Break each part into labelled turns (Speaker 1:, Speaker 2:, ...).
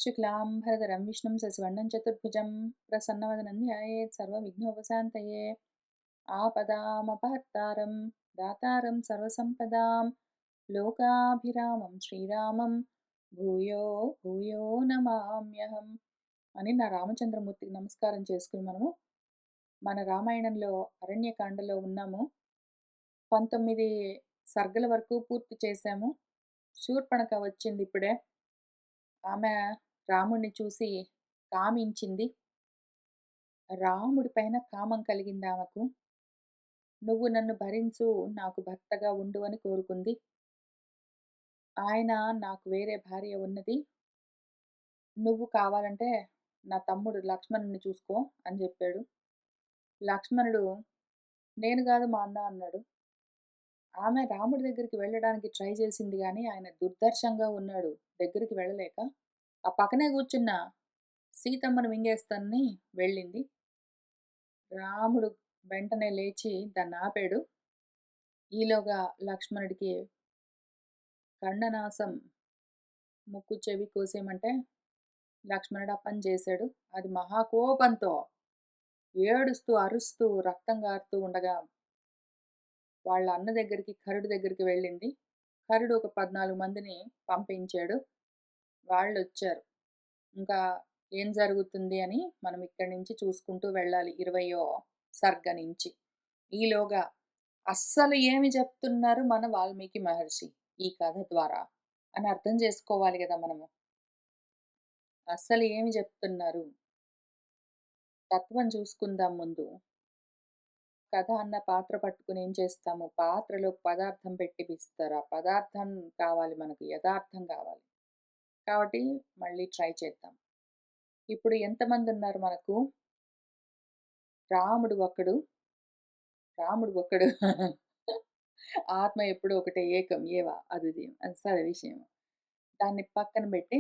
Speaker 1: शुक्लाम्भरधरं विष्णुं शशिवर्णं चतुर्भुजं प्रसन्नवदनं ध्यायेत् सर्वविघ्नोपशान्तये। आपदामपहर्तारं दातारं सर्वसम्पदां लोकाभिरामं శ్రీరామం భూయో భూయో నమామ్యహం అని నా రామచంద్రమూర్తికి నమస్కారం చేసుకుని మనము మన రామాయణంలో అరణ్యకాండలో ఉన్నాము. 19 సర్గల వరకు పూర్తి చేశాము. శూర్పణఖ వచ్చింది ఇప్పుడే. ఆమె రాముణ్ణి చూసి కామించింది. రాముడి పైన కామం కలిగింది ఆమెకు. నువ్వు నన్ను భరించు, నాకు భర్తగా ఉండు అని కోరుకుంది. ఆయన నాకు వేరే భార్య ఉన్నది, నువ్వు కావాలంటే నా తమ్ముడు లక్ష్మణుని చూసుకో అని చెప్పాడు. లక్ష్మణుడు నేను కాదు మా అన్న అన్నాడు. ఆమె రాముడి దగ్గరికి వెళ్ళడానికి ట్రై చేసింది కానీ ఆయన దుర్దర్శంగా ఉన్నాడు, దగ్గరికి వెళ్ళలేక ఆ పక్కనే కూర్చున్న సీతమ్మను మింగేస్తానని వెళ్ళింది. రాముడు వెంటనే లేచి దాన్ని ఆపాడు. ఈలోగా లక్ష్మణుడికి ఖండనాశం ముక్కు చెవి కోసేయమంటే లక్ష్మణుడు ఆ పని చేశాడు. అది మహాకోపంతో ఏడుస్తూ అరుస్తూ రక్తం గారుతూ ఉండగా వాళ్ళ అన్న దగ్గరికి కరుడు దగ్గరికి వెళ్ళింది. కరుడు ఒక 14 మందిని పంపించాడు. వాళ్ళు వచ్చారు. ఇంకా ఏం జరుగుతుంది అని మనం ఇక్కడి నుంచి చూసుకుంటూ వెళ్ళాలి 20వ సర్గ నుంచి. ఈలోగా అస్సలు ఏమి చెప్తున్నారు మన వాల్మీకి మహర్షి ఈ కథ ద్వారా అని అర్థం చేసుకోవాలి కదా మనము. అస్సలు ఏమి చెప్తున్నారు తత్వం చూసుకుందాం ముందు. కథ అన్న పాత్ర పట్టుకుని ఏం చేస్తాము, పాత్రలో పదార్థం పెట్టి పిస్తారు. ఆ పదార్థం కావాలి మనకు, యథార్థం కావాలి. కాబట్టి మళ్ళీ ట్రై చేద్దాం. ఇప్పుడు ఎంతమంది ఉన్నారు మనకు? రాముడు ఒకడు. ఆత్మ ఎప్పుడు ఒకటే, ఏకం ఏవా అద్వితీయం, అది సరే విషయం. దాన్ని పక్కన పెట్టి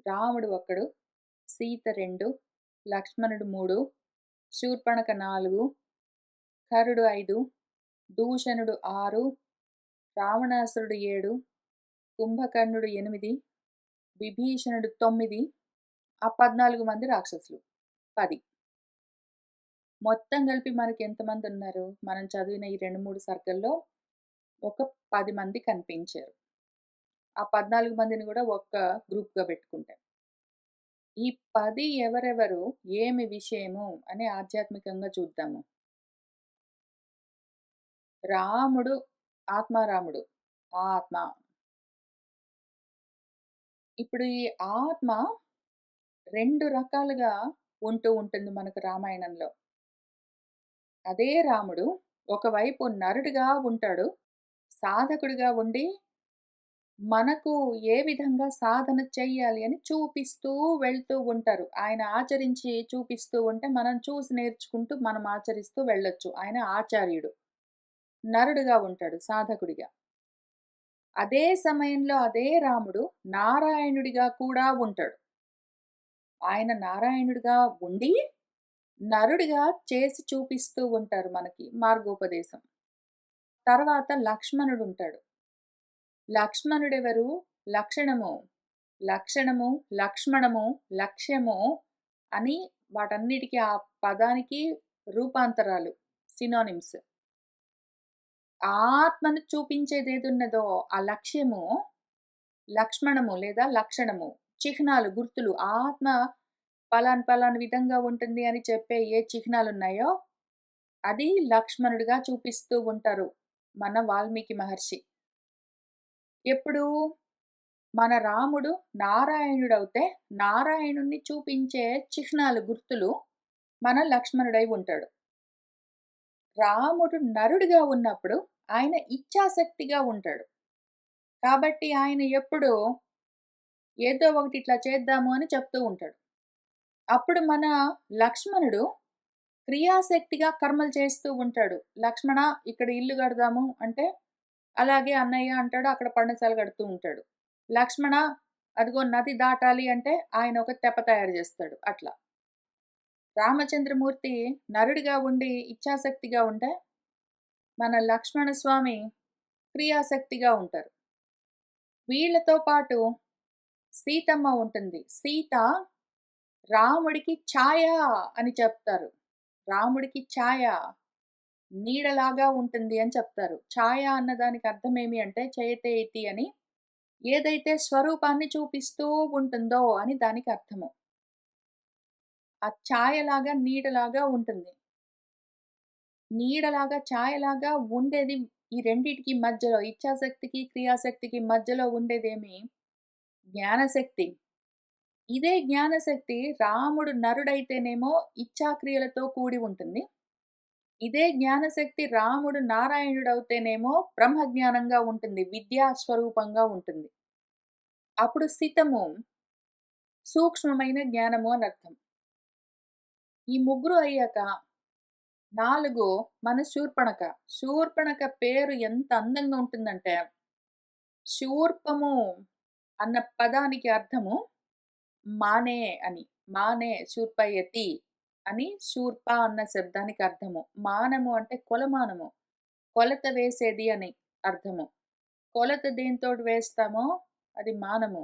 Speaker 1: రాముడు ఒకడు, సీత 2, లక్ష్మణుడు 3, శూర్పణఖ 4, కరుడు 5, దూషణుడు 6, రావణాసురుడు 7, కుంభకర్ణుడు 8, విభీషణుడు 9, ఆ 14 మంది రాక్షసులు 10. మొత్తం కలిపి మనకి ఎంతమంది ఉన్నారు? మనం చదివిన ఈ 2-3 సర్గల్లో ఒక 10 మంది కనిపించారు. ఆ 14 మందిని కూడా ఒక్క గ్రూప్గా పెట్టుకుంటాం. ఈ 10 ఎవరెవరు, ఏమి విషయము అని ఆధ్యాత్మికంగా చూద్దాము. రాముడు ఆత్మారాముడు, ఆత్మ. ఇప్పుడు ఈ ఆత్మ 2 రకాలుగా ఉంటూ ఉంటుంది మనకు రామాయణంలో. అదే రాముడు ఒకవైపు నరుడిగా ఉంటాడు, సాధకుడిగా ఉండి మనకు ఏ విధంగా సాధన చెయ్యాలి అని చూపిస్తూ వెళ్తూ ఉంటారు. ఆయన ఆచరించి చూపిస్తూ ఉంటే మనం చూసి నేర్చుకుంటూ మనం ఆచరిస్తూ వెళ్ళొచ్చు. ఆయన ఆచార్యుడు, నరుడుగా ఉంటాడు సాధకుడిగా. అదే సమయంలో అదే రాముడు నారాయణుడిగా కూడా ఉంటాడు. ఆయన నారాయణుడిగా ఉండి నరుడిగా చేసి చూపిస్తూ ఉంటారు మనకి మార్గోపదేశం. తర్వాత లక్ష్మణుడు ఉంటాడు. లక్ష్మణుడెవరు? లక్షణము, లక్ష్మణము, లక్ష్యము అని వాటన్నిటికీ ఆ పదానికి రూపాంతరాలు, సినోనిమ్స్. ఆత్మను చూపించేది ఏదున్నదో ఆ లక్ష్యము లక్ష్మణము లేదా లక్షణము, చిహ్నాలు, గుర్తులు. ఆత్మ పలాని విధంగా ఉంటుంది అని చెప్పే ఏ చిహ్నాలు ఉన్నాయో అది లక్ష్మణుడిగా చూపిస్తూ ఉంటారు మన వాల్మీకి మహర్షి. ఎప్పుడు మన రాముడు నారాయణుడవుతే నారాయణుణ్ణి చూపించే చిహ్నాలు, గుర్తులు మన లక్ష్మణుడై ఉంటాడు. రాముడు నరుడిగా ఉన్నప్పుడు ఆయన ఇచ్ఛాశక్తిగా ఉంటాడు. కాబట్టి ఆయన ఎప్పుడు ఏదో ఒకటి ఇట్లా చేద్దాము అని చెప్తూ ఉంటాడు. అప్పుడు మన లక్ష్మణుడు క్రియాశక్తిగా కర్మలు చేస్తూ ఉంటాడు. లక్ష్మణ ఇక్కడ ఇల్లు కడదాము అంటే అలాగే అన్నయ్య అంటాడు, అక్కడ పర్ణశాల కడుతూ ఉంటాడు. లక్ష్మణ అదిగో నది దాటాలి అంటే ఆయన ఒక తెప్ప తయారు చేస్తాడు. అట్లా రామచంద్రమూర్తి నరుడిగా ఉండి ఇచ్ఛాశక్తిగా ఉంటే మన లక్ష్మణ స్వామి క్రియాశక్తిగా ఉంటారు. వీళ్ళతో పాటు సీతమ్మ ఉంటుంది. సీత రాముడికి ఛాయ అని చెప్తారు. రాముడికి ఛాయ, నీడలాగా ఉంటుంది అని చెప్తారు. ఛాయ అన్నదానికి అర్థమేమి అంటే చయతేతి అని, ఏదైతే స్వరూపాన్ని చూపిస్తూ ఉంటుందో అని దానికి అర్థము. ఆ ఛాయలాగా, నీడలాగా ఉంటుంది. నీడలాగా, ఛాయలాగా ఉండేది ఈ రెండిటికి మధ్యలో, ఇచ్ఛాశక్తికి, క్రియాశక్తికి మధ్యలో ఉండేదేమి జ్ఞానశక్తి. ఇదే జ్ఞానశక్తి రాముడు నరుడైతేనేమో ఇచ్ఛాక్రియలతో కూడి ఉంటుంది. ఇదే జ్ఞానశక్తి రాముడు నారాయణుడవుతేనేమో బ్రహ్మజ్ఞానంగా ఉంటుంది. విద్యా స్వరూపంగా ఉంటుంది. అప్పుడు సితము సూక్ష్మమైన జ్ఞానము అని అర్థం. ఈ ముగ్గురు అయ్యాక 4 మన శూర్పణఖ. శూర్పణఖ పేరు ఎంత అందంగా ఉంటుందంటే, శూర్పము అన్న పదానికి అర్థము మానే అని. మానే శూర్పయతి అని శూర్ప అన్న శబ్దానికి అర్థము. మానము అంటే కొలమానము. కొలత వేసేది అని అర్థము. కొలత దేనితోటి వేస్తామో అది మానము.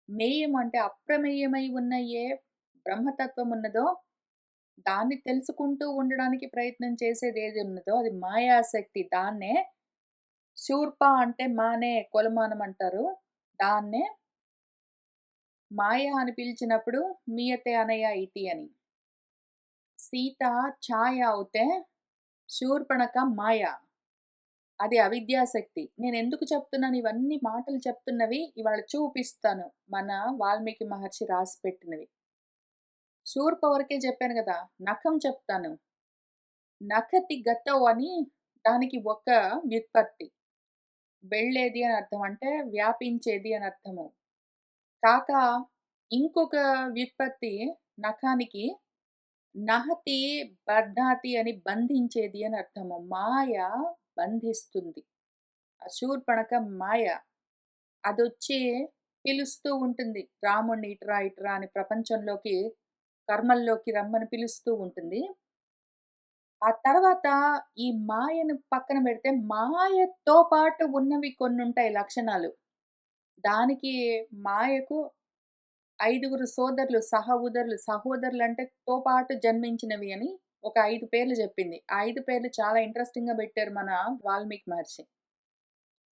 Speaker 1: మేయం అంటే అప్రమేయమై ఉన్న ఏ బ్రహ్మతత్వం ఉన్నదో, దాన్ని తెలుసుకుంటూ ఉండడానికి ప్రయత్నం చేసేది ఏది ఉన్నదో అది మాయాశక్తి. దాన్నే శూర్ప అంటే మానే కొలమానం అంటారు. దాన్నే మాయ అని పిలిచినప్పుడు మీయతే అనయ ఇతి అని. సీత ఛాయ అవుతే శూర్పణఖ మాయ. అది అవిద్యాశక్తి. నేనెందుకు చెప్తున్నాను ఇవన్నీ మాటలు చెప్తున్నవి ఇవాళ చూపిస్తాను. మన వాల్మీకి మహర్షి రాసిపెట్టినవి. శూర్ప వరకే చెప్పాను గదా! నఖం చెప్తాను. నఖతి గతౌ అని దానికి ఒక వ్యుత్పత్తి. వెళ్ళేది అని అర్థం. అంటే వ్యాపించేది అని అర్థము. కాక ఇంకొక వ్యుత్పత్తి నఖానికి నహతి బధ్నాతి అని బంధించేది అని అర్థము. మాయ బంధిస్తుంది. ఆ శూర్పణఖ మాయ. అదొచ్చి పిలుస్తూ ఉంటుంది. రాముడిని ఇటురా, ఇటురా అని ప్రపంచంలోకి, కర్మల్లోకి రమ్మని పిలుస్తూ ఉంటుంది. ఆ తర్వాత ఈ మాయను పక్కన పెడితే, మాయతో పాటు ఉన్నవి కొన్నుంటాయి లక్షణాలు. దానికి మాయకు 5గురు సోదరులు, సహోదరులంటే తో పాటు జన్మించినవి అని ఒక 5 పేర్లు జెప్పింది. ఆ 5 పేర్లు చాలా ఇంట్రెస్టింగ్‌గా బెట్టారు మన వాల్మీకి మహర్షి.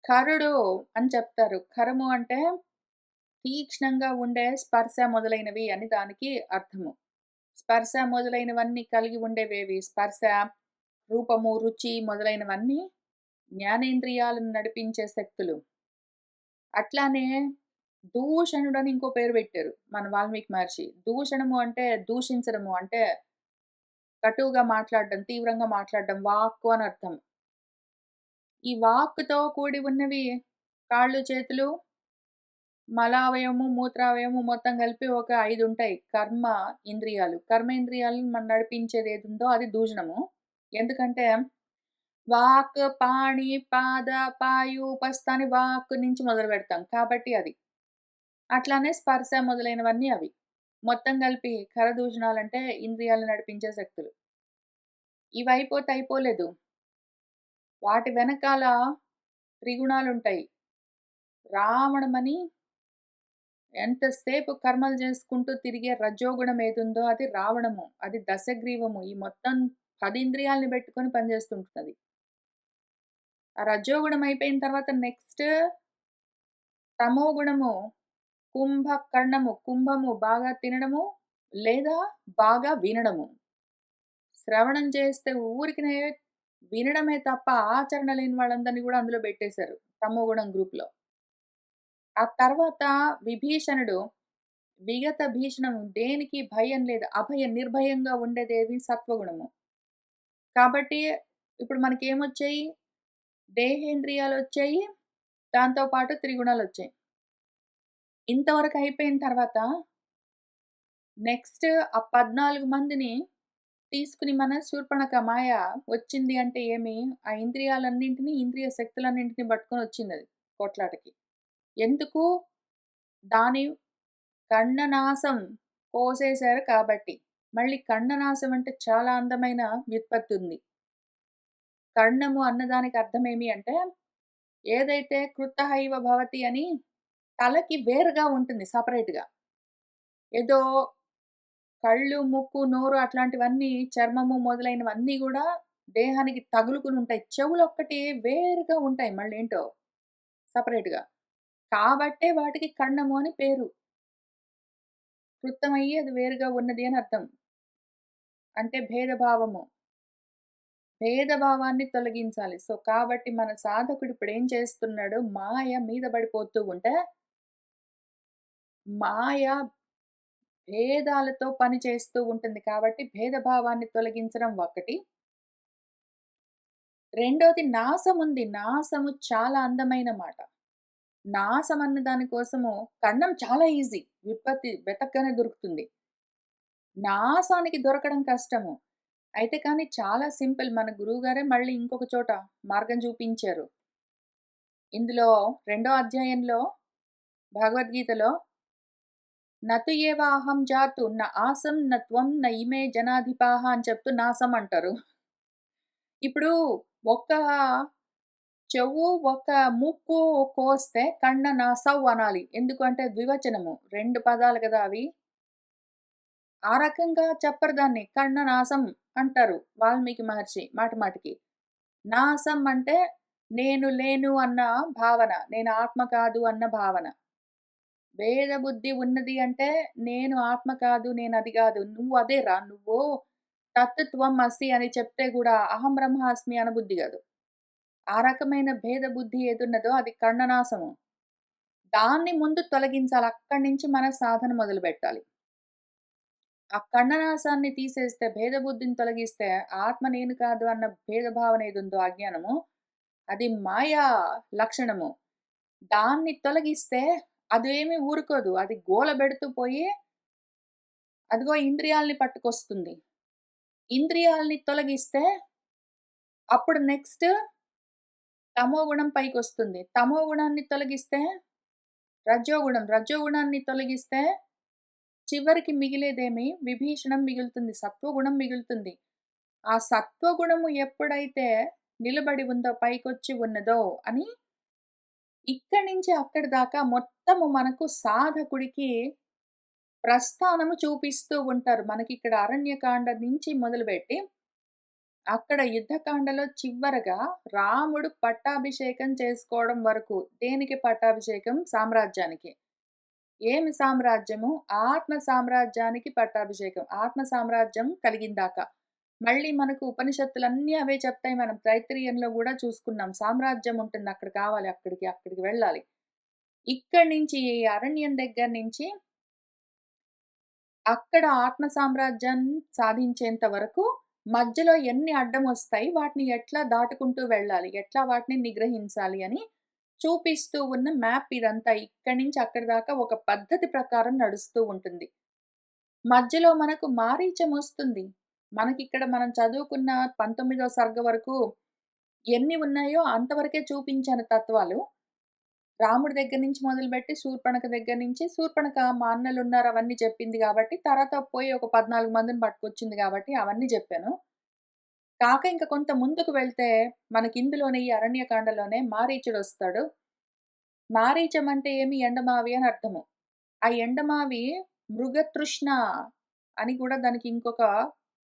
Speaker 1: ఖరుడు అని చెప్తారు. ఖరము అంటే తీక్ష్ణంగా ఉండే స్పర్శ మొదలైనవి అని దానికి అర్థము. స్పర్శ మొదలైనవన్నీ కలిగి ఉండేవేవి? స్పర్శ, రూపము, రుచి మొదలైనవన్నీ జ్ఞానేంద్రియాలను నడిపించే శక్తులు. అట్లానే దూషణుడని ఇంకో పేరు పెట్టారు మన వాల్మీకి మహర్షి. దూషణము అంటే దూషించడము అంటే కటువుగా మాట్లాడడం, తీవ్రంగా మాట్లాడడం, వాక్కు అని అర్థం. ఈ వాక్కుతో కూడి ఉన్నవి కాళ్ళు, చేతులు, మలావయవము, మూత్రావయవము మొత్తం కలిపి ఒక 5 ఉంటాయి. కర్మ ఇంద్రియాలు. కర్మేంద్రియాలను మనం నడిపించేది ఏదుందో అది దూషణము. ఎందుకంటే వాక్, పాణి, పాద, పాయు, ఉపస్థ అని వాక్ నుంచి మొదలుపెడతాం. కాబట్టి అది. అట్లానే స్పర్శ మొదలైనవన్నీ అవి. మొత్తం కలిపి ఖరదూషణాలంటే ఇంద్రియాలను నడిపించే శక్తులు. ఇవయిపోతే అయిపోలేదు. వాటి వెనకాల త్రిగుణాలుంటాయి. రావణమని ఎంతసేపు కర్మలు చేసుకుంటూ తిరిగే రజోగుణం ఏదుందో అది రావణము. అది దశగ్రీవము. ఈ మొత్తం 10 ఇంద్రియాలని పెట్టుకొని పనిచేస్తుంటది. ఆ రజోగుణం అయిపోయిన తర్వాత నెక్స్ట్ తమోగుణము కుంభకర్ణము. కుంభము బాగా తినడము లేదా బాగా వినడము. శ్రవణం చేస్తే ఊరికినే వినడమే తప్ప ఆచరణ లేని వాళ్ళందరిని గూడా అందులో బెట్టేశారు. తమోగుణం గ్రూప్‌లో. ఆ తర్వాత విభీషణుడు విగత భీషణము దేనికి భయం లేదు. నిర్భయంగా ఉండేదేది సత్వగుణము. కాబట్టి ఇప్పుడు మనకేమొచ్చాయి? దేహేంద్రియాలొచ్చాయి. దాంతో పాటు త్రిగుణాలొచ్చాయి. ఇంతవరకు అయిపోయిన తర్వాత నెక్స్ట్ ఆ 14 మందిని తీసుకొని మన శూర్పణఖ మాయ వచ్చింది అంటే ఏమి? ఆ ఇంద్రియాలన్నింటిని, ఇంద్రియ శక్తులన్నింటిని పట్టుకొనొచ్చిందది కొట్లాటకి. ఎందుకు? దాని కర్ణనాసం కోసేశారు కాబట్టి. మళ్ళీ కర్ణనాశం అంటే చాలా అందమైన వ్యుత్పత్తి ఉంది. కర్ణము అన్నదానికి అర్థమేమి అంటే, ఏదైతే కృత్తహైవ భవతి అని తలకి వేరుగా ఉంటుంది సెపరేట్‌గా. ఏదో కళ్ళు, ముక్కు, నోరు అట్లాంటివన్నీ చర్మము మొదలైనవన్నీ గూడా దేహానికి తగులుకునుంటాయి. చెవులొక్కటి వేరుగా ఉంటాయి మళ్ళేంటో సెపరేట్‌గా. కాబట్టే వాటికి కర్ణము అని పేరు. కృత్తమయ్యి అది వేరుగా ఉన్నది అని అర్థం. అంటే భేదభావము. భేదభావాన్ని తొలగించాలి. సో, కాబట్టి మన సాధకుడు ఇప్పుడేం చేస్తున్నాడు, మాయ మీద పడిపోతూ ఉంటే, మాయ భేదాలతో పని చేస్తూ ఉంటుంది కాబట్టి, భేదభావాన్ని తొలగించడం ఒకటి. రెండోది నాశముంది. నాశము చాలా అందమైన మాట. నాశం అన్న దాని కోసము కన్నం చాలా ఈజీ. వ్యుత్పత్తి వెతకగానే దొరుకుతుంది. నాశానికి దొరకడం కష్టము. అయితే కానీ చాలా సింపుల్. మన గురువుగారే మళ్ళీ ఇంకొక చోట మార్గం చూపించారు. ఇందులో రెండో అధ్యాయంలో భగవద్గీతలో నతు ఏవ అహం జాతు న ఆసం న త్వం న ఇమే జనాధిపాః అని చెప్తూ నాసం అంటారు. ఇప్పుడు ఒక్క చెవు, ఒక ముక్కు కోస్తే కన్న నాసౌ అనాలి. ఎందుకంటే ద్వివచనము. 2 పదాలు కదా అవి. ఆ రకంగా చెప్పరు దాన్ని. కన్న నాసం అంటారు వాల్మీకి మహర్షి మాటిమాటికి. నాసం అంటే నేను లేను అన్న భావన. నేను ఆత్మ కాదు అన్న భావన. భేద బుద్ధి ఉన్నది అంటే నేను ఆత్మ కాదు, నేనది గాదు. నువ్వు అదేరా నువ్వు తత్ త్వం అసి అని చెప్తే గూడా అహం బ్రహ్మాస్మి అనబుద్ధి గాదు. ఆ రకమైన భేద బుద్ధి ఏదున్నదో అది కర్ణనాశము. దాన్ని ముందు తొలగించాలి. అక్కడి నుంచి మన సాధన మొదలుబెట్టాలి. ఆ కర్ణనాశాన్ని తీసేస్తే, భేద బుద్ధిని తొలగిస్తే ఆత్మ నేను కాదు అన్న భేదభావన ఏదుందో అజ్ఞానము, అది మాయా లక్షణము. దాన్ని తొలగిస్తే అదేమి ఊరుకోదు. అది గోలబెడుతూ పోయి అదిగో ఇంద్రియాల్ని పట్టుకొస్తుంది. ఇంద్రియాల్ని తొలగిస్తే అప్పుడు నెక్స్ట్ తమోగుణం పైకొస్తుంది. తమోగుణాన్ని తొలగిస్తే రజోగుణం. రజోగుణాన్ని తొలగిస్తే చివరికి మిగిలేదేమి విభీషణం మిగులుతుంది. సత్వగుణం మిగులుతుంది. ఆ సత్వగుణము ఎప్పుడైతే నిలబడి ఉందో, పైకొచ్చి ఉన్నదో అని ఇక్కడి నుంచి అక్కడి దాకా మొత్తము మనకు సాధకుడికి ప్రస్థానము చూపిస్తూ ఉంటారు. మనకిక్కడ అరణ్యకాండ నుంచి మొదలుపెట్టి, అక్కడ యుద్ధకాండలో చివరగా రాముడు పట్టాభిషేకం చేసుకోవడం వరకు. దేనికి పట్టాభిషేకం? సామ్రాజ్యానికి. ఏమి సామ్రాజ్యము? ఆత్మ సామ్రాజ్యానికి పట్టాభిషేకం. ఆత్మ సామ్రాజ్యం కలిగిందాక. మళ్ళీ మనకు ఉపనిషత్తులన్నీ అవే చెప్తాయి. మనం తైత్తిరీయంలో గూడా చూసుకున్నాం. సామ్రాజ్యం ఉంటుంది. అక్కడ కావాలి. అక్కడికి వెళ్ళాలి. ఇక్కడి నుంచి ఈ అరణ్యం దగ్గర నుంచి అక్కడ ఆత్మ సామ్రాజ్యాన్ని సాధించేంత వరకు మధ్యలో ఎన్ని అడ్డమొస్తాయి, వాటిని ఎట్లా దాటుకుంటూ వెళ్ళాలి, ఎట్లా వాటిని నిగ్రహించాలి అని చూపిస్తూ ఉన్న మ్యాప్ ఇదంతా. ఇక్కడి నుంచి అక్కడి దాకా ఒక పద్ధతి ప్రకారం నడుస్తూ ఉంటుంది. మధ్యలో మనకు మారీచమొస్తుంది. మనకిక్కడ మనం చదువుకున్న 19వ సర్గ వరకు ఎన్ని ఉన్నాయో అంతవరకే చూపించాను తత్వాలు. రాముడి దగ్గర నుంచి మొదలుపెట్టి శూర్పణఖ దగ్గర నుంచి శూర్పణఖ మా అన్నలున్నారు అవన్నీ చెప్పింది గాబట్టి, తర్వాత పోయి ఒక 14 మందిని పట్టుకొచ్చింది గాబట్టి అవన్నీ జెప్పాను. కాక ఇంక కొంత ముందుకు వెళ్తే మనకిందులోనే ఈ అరణ్యకాండలోనే మారీచుడొస్తాడు. మారీచం అంటే ఏమి? ఎండమావి అని అర్థము. ఆ ఎండమావి మృగతృష్ణ అని కూడా దానికి ఇంకొక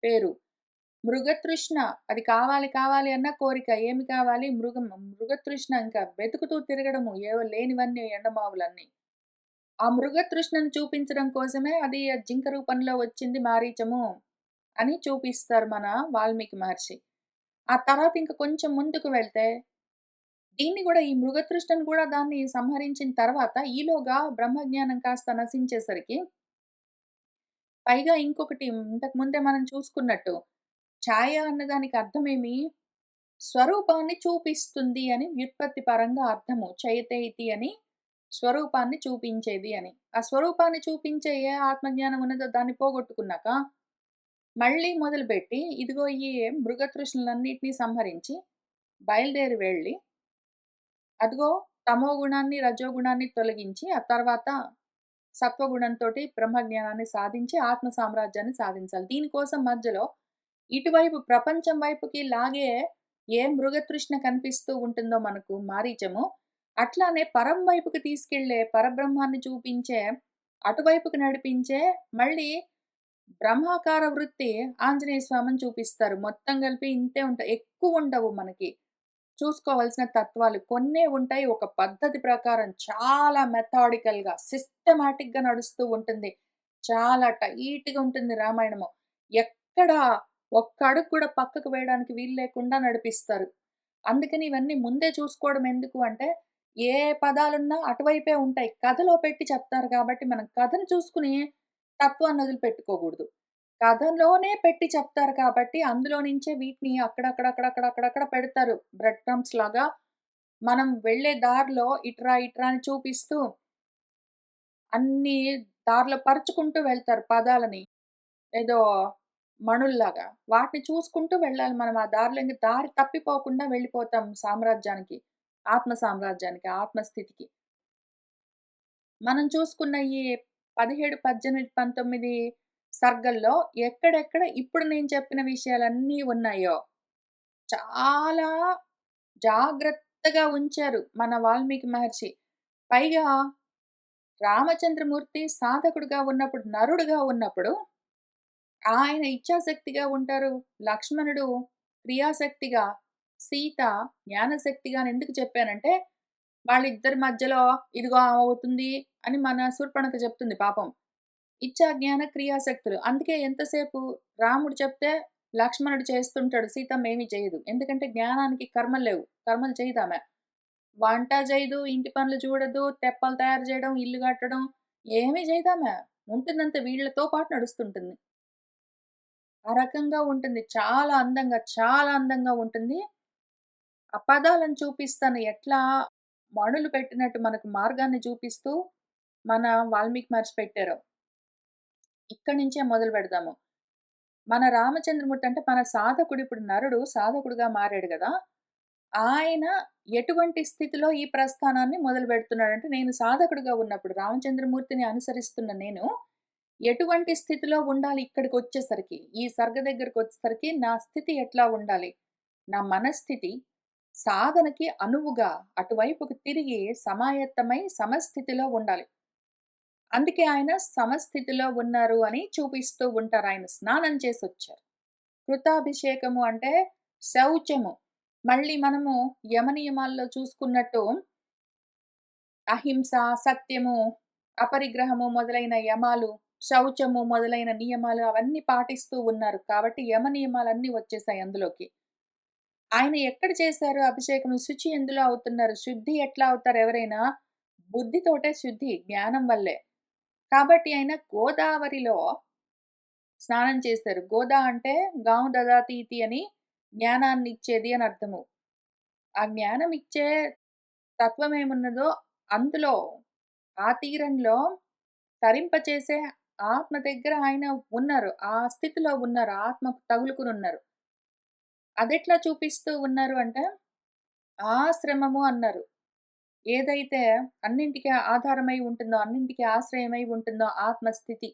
Speaker 1: పేరు. మృగతృష్ణ అది కావాలి కావాలి అన్న కోరిక. ఏమి కావాలి? మృగతృష్ణ ఇంకా వెతుకుతూ తిరగడము. ఏవో లేనివన్నీ ఎండమావులన్నీ. ఆ మృగతృష్ణను చూపించడం కోసమే అది ఆ జింక రూపంలో వచ్చింది మారీచము అని చూపిస్తారు మన వాల్మీకి మహర్షి. ఆ తర్వాత ఇంక కొంచెం ముందుకు వెళ్తే దీన్ని గూడా ఈ మృగతృష్ణను గూడా దాన్ని సంహరించిన తర్వాత ఈలోగా బ్రహ్మజ్ఞానం కాస్త నశించేసరికి పైగా ఇంకొకటి ఇంతకు ముందే మనం చూసుకున్నట్టు ఛాయ అన్నదానికి అర్థమేమి? స్వరూపాన్ని చూపిస్తుంది అని వ్యుత్పత్తి పరంగా అర్థము. చయతేతి అని స్వరూపాన్ని చూపించేది అని. ఆ స్వరూపాన్ని చూపించే ఏ ఆత్మజ్ఞానం ఉన్నదో దాన్ని పోగొట్టుకున్నాక, మళ్ళీ మొదలుపెట్టి ఇదిగో ఈ మృగతృష్ణలన్నిటిని సంహరించి బయలుదేరి వెళ్ళి, అదిగో తమోగుణాన్ని, రజోగుణాన్ని తొలగించి, ఆ తర్వాత సత్వగుణంతోటి బ్రహ్మజ్ఞానాన్ని సాధించి ఆత్మ సామ్రాజ్యాన్ని సాధించాలి. దీనికోసం మధ్యలో ఇటువైపు ప్రపంచం వైపుకి లాగే ఏ మృగతృష్ణ కనిపిస్తూ ఉంటుందో మనకు మారీచము, అట్లానే పరం వైపుకి తీసుకెళ్ళే పరబ్రహ్మాన్ని చూపించే, అటువైపుకి నడిపించే మళ్ళీ బ్రహ్మాకార వృత్తి ఆంజనేయ స్వామిని చూపిస్తారు. మొత్తం కలిపి ఇంతే ఉంటాయి. ఎక్కువుండవు మనకి. చూసుకోవాల్సిన తత్వాలు. కొన్నే ఉంటాయి. ఒక పద్ధతి ప్రకారం చాలా మెథాడికల్‌గా, సిస్టమాటిక్‌గా నడుస్తూ ఉంటుంది. చాలా టైట్‌గా ఉంటుంది రామాయణము. ఎక్కడ ఒక్క అడుగు కూడా పక్కకు వేయడానికి వీలు లేకుండా నడిపిస్తారు. అందుకని ఇవన్నీ ముందే చూసుకోవడం ఎందుకు అంటే, ఏ పదాలున్నా అటువైపే ఉంటాయి. కథలో పెట్టి చెప్తారు కాబట్టి, మనం కథను చూసుకొని తత్వాన్ని వదిలిపెట్టుకోకూడదు. కథలోనే పెట్టి చెప్తారు కాబట్టి, అందులో నుంచే వీటిని అక్కడక్కడక్కడక్కడక్కడక్కడ పెడతారు. బ్రెడ్ క్రమ్స్ లాగా మనం వెళ్ళే దారిలో ఇటురా, ఇటురా అని చూపిస్తూ అన్నీ దారిలో పరుచుకుంటూ వెళ్తారు పదాలని. ఏదో మణుల్లాగా. వాటిని చూసుకుంటూ వెళ్ళాలి మనం. ఆ దారిలో ఇంక దారి తప్పిపోకుండా వెళ్ళిపోతాం సామ్రాజ్యానికి. ఆత్మ సామ్రాజ్యానికి, ఆత్మస్థితికి. మనం చూసుకున్న ఈ 17, 18, 19 సర్గల్లో ఎక్కడెక్కడ ఇప్పుడు నేను చెప్పిన విషయాలన్నీ ఉన్నాయో, చాలా జాగ్రత్తగా ఉంచారు మన వాల్మీకి మహర్షి. పైగా రామచంద్రమూర్తి సాధకుడుగా ఉన్నప్పుడు, నరుడుగా ఉన్నప్పుడు ఆయన ఇచ్ఛాశక్తిగా ఉంటారు. లక్ష్మణుడు క్రియాశక్తిగా, సీత జ్ఞానశక్తిగా అని ఎందుకు చెప్పానంటే, వాళ్ళిద్దరి మధ్యలో ఇదిగో ఆమె అవుతుంది అని మన శూర్పణఖ చెప్తుంది పాపం. ఇచ్చా జ్ఞాన క్రియాశక్తులు. అందుకే ఎంతసేపు రాముడు చెప్తే లక్ష్మణుడు చేస్తుంటాడు. సీతమ్మ ఏమి చేయదు. ఎందుకంటే జ్ఞానానికి కర్మలు లేవు. కర్మలు చేయదామె. వంట చేయదు, ఇంటి పనులు చూడదు, తెప్పలు తయారు చేయడం, ఇల్లు కట్టడం ఏమీ చేయదామె. ఉంటుందంతే వీళ్ళతో పాటు నడుస్తుంటుంది. ఆ రకంగా ఉంటుంది. చాలా అందంగా ఉంటుంది. ఆ పదాలను చూపిస్తాను ఎట్లా మణులు పెట్టినట్టు మనకు మార్గాన్ని చూపిస్తూ మన వాల్మీకి మహర్షి పెట్టారో. ఇక్కడి నుంచే మొదలు పెడదాము. మన రామచంద్రమూర్తి అంటే మన సాధకుడు ఇప్పుడు నరుడు సాధకుడుగా మారాడు గదా! ఆయన ఎటువంటి స్థితిలో ఈ ప్రస్థానాన్ని మొదలుపెడుతున్నాడంటే, నేను సాధకుడుగా ఉన్నప్పుడు రామచంద్రమూర్తిని అనుసరిస్తున్న నేను, ఎటువంటి స్థితిలో ఉండాలి ఇక్కడికొచ్చేసరికి, ఈ సర్గ దగ్గరకొచ్చేసరికి నా స్థితి ఎట్లా ఉండాలి? నా మనస్థితి సాధనకి అనువుగా అటువైపుకి తిరిగి సమాయత్తమై సమస్థితిలో ఉండాలి. అందుకే ఆయన సమస్థితిలో ఉన్నారు అని చూపిస్తూ ఉంటారు. ఆయన స్నానం చేసొచ్చారు. కృతాభిషేకము అంటే శౌచము. మళ్ళీ మనము యమనియమాల్లో చూసుకున్నట్టు అహింస, సత్యము, అపరిగ్రహము మొదలైన యమాలు, శౌచము మొదలైన నియమాలు అవన్నీ పాటిస్తూ ఉన్నారు. కాబట్టి యమ నియమాలన్నీ వచ్చేసాయి అందులోకి. ఆయన ఎక్కడ చేశారు అభిషేకం? శుచి ఎందులో అవుతున్నారు? శుద్ధి ఎట్లా అవుతారు ఎవరైనా? బుద్ధితోటే శుద్ధి, జ్ఞానం వల్లే. కాబట్టి ఆయన గోదావరిలో స్నానం చేశారు. గోదా అంటే గాం దదాతి ఇతి అని జ్ఞానాన్నిచ్చేది అని అర్థము. ఆ జ్ఞానం ఇచ్చే తత్వమేమున్నదో అందులో ఆ తీరంలో తరింపచేసే ఆత్మ దగ్గర ఆయన ఉన్నారు. ఆ స్థితిలో ఉన్నారు. ఆత్మకు తగులుకునున్నారు. అదెట్లా చూపిస్తూ ఉన్నారు అంటే, ఆశ్రమము అన్నారు. ఏదైతే అన్నింటికి ఆధారమై ఉంటుందో, అన్నింటికి ఆశ్రయమై ఉంటుందో ఆత్మస్థితి.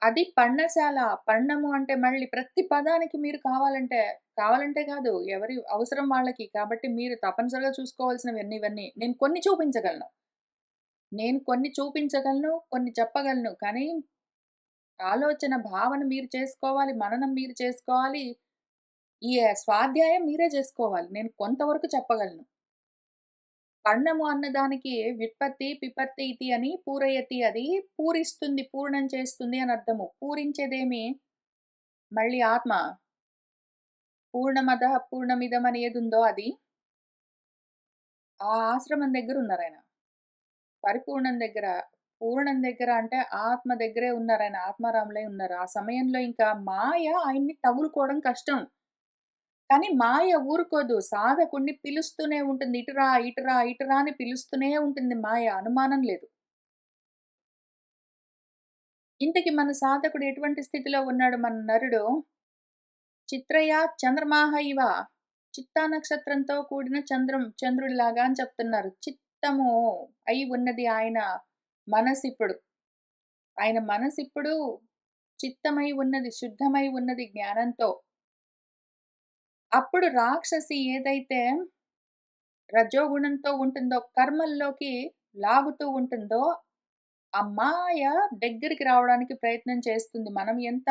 Speaker 1: అది పర్ణశాల. పర్ణము అంటే మళ్ళీ ప్రతి పదానికి మీరు కావాలంటే కాదు. ఎవరి అవసరం వాళ్ళకి. కాబట్టి మీరు తప్పనిసరిగా చూసుకోవాల్సినవన్నీ ఇవన్నీ. నేను కొన్ని చూపించగలను. కొన్ని చెప్పగలను. కానీ ఆలోచన, భావన మీరు చేసుకోవాలి. మననం మీరు చేసుకోవాలి. ఈ స్వాధ్యాయం మీరే జేసుకోవాలి. నేను కొంతవరకు చెప్పగలను. పర్ణము అన్నదానికి వ్యుత్పత్తి, పిపర్తి ఇతి అని పూరయతి అది పూరిస్తుంది, పూర్ణం చేస్తుంది అని అర్థము. పూరించేదేమి మళ్ళీ ఆత్మ. పూర్ణమదః పూర్ణమిదం అని ఏదుందో అది. ఆ ఆశ్రమం దగ్గరున్నారాయన. పరిపూర్ణం దగ్గర. పూర్ణం దగ్గర అంటే ఆత్మ దగ్గరే ఉన్నారాయన. ఆత్మారాములై ఉన్నారు. ఆ సమయంలో ఇంకా మాయ ఆయన్ని తగులుకోవడం కష్టం. కానీ మాయ ఊరుకోదు. సాధకుడిని పిలుస్తూనే ఉంటుంది. ఇటురా, ఇటురా, ఇటురా అని పిలుస్తూనే ఉంటుంది మాయ. అనుమానం లేదు. ఇంతకి మన సాధకుడు ఎటువంటి స్థితిలో ఉన్నాడు మన నరుడు? చిత్రయా చంద్రమాహ ఇవ. చిత్తా నక్షత్రంతో కూడిన చంద్రుడిలాగా అని చెప్తున్నారు. చిత్తము అయి ఉన్నది ఆయన మనసిప్పుడు. ఆయన మనసిప్పుడు చిత్తమై ఉన్నది, శుద్ధమై ఉన్నది జ్ఞానంతో. అప్పుడు రాక్షసి ఏదైతే రజోగుణంతో ఉంటుందో, కర్మల్లోకి లాగుతూ ఉంటుందో, ఆ మాయ దగ్గరికి రావడానికి ప్రయత్నం చేస్తుంది. మనం ఎంత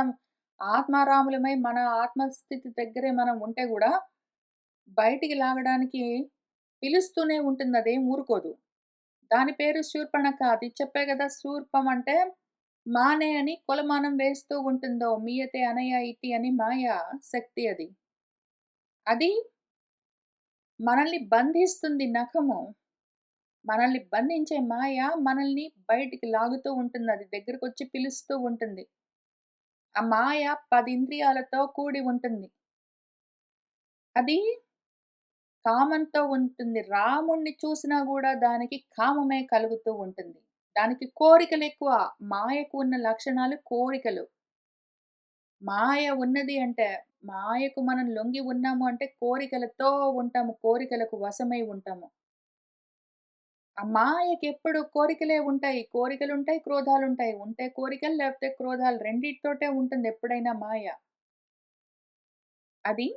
Speaker 1: ఆత్మారాములమై మన ఆత్మస్థితి దగ్గరే మనం ఉంటే గూడా, బయటికి లాగడానికి పిలుస్తూనే ఉంటుంది. అదేం ఊరుకోదు. దాని పేరు శూర్పణఖ. అది చెప్పా గదా! శూర్పం అంటే మానే అని కొలమానం వేస్తూ ఉంటుందో, మీయతే అనయ ఇతి అని మాయ శక్తి అది. అది మనల్ని బంధిస్తుంది నఖము. మనల్ని బంధించే మాయ మనల్ని బయటికి లాగుతూ ఉంటుంది. అది దగ్గరకొచ్చి పిలుస్తూ ఉంటుంది. ఆ మాయ 10 ఇంద్రియాలతో కూడి ఉంటుంది. అది కామంతో ఉంటుంది. రాముడిని చూసినా గూడా దానికి కామమే కలుగుతూ ఉంటుంది. దానికి కోరికలెక్కువ. మాయకు ఉన్న లక్షణాలు కోరికలు. మాయ ఉన్నది అంటే, మాయకు మనం లొంగి ఉన్నాము అంటే కోరికలతో ఉంటాము. కోరికలకు వశమై ఉంటాము. ఆ మాయకెప్పుడు కోరికలే ఉంటాయి. కోరికలుంటాయి, క్రోధాలుంటాయి. ఉంటే కోరికలు లేకపోతే క్రోధాలు రెండిటితోటే ఉంటుంది ఎప్పుడైనా మాయ. అది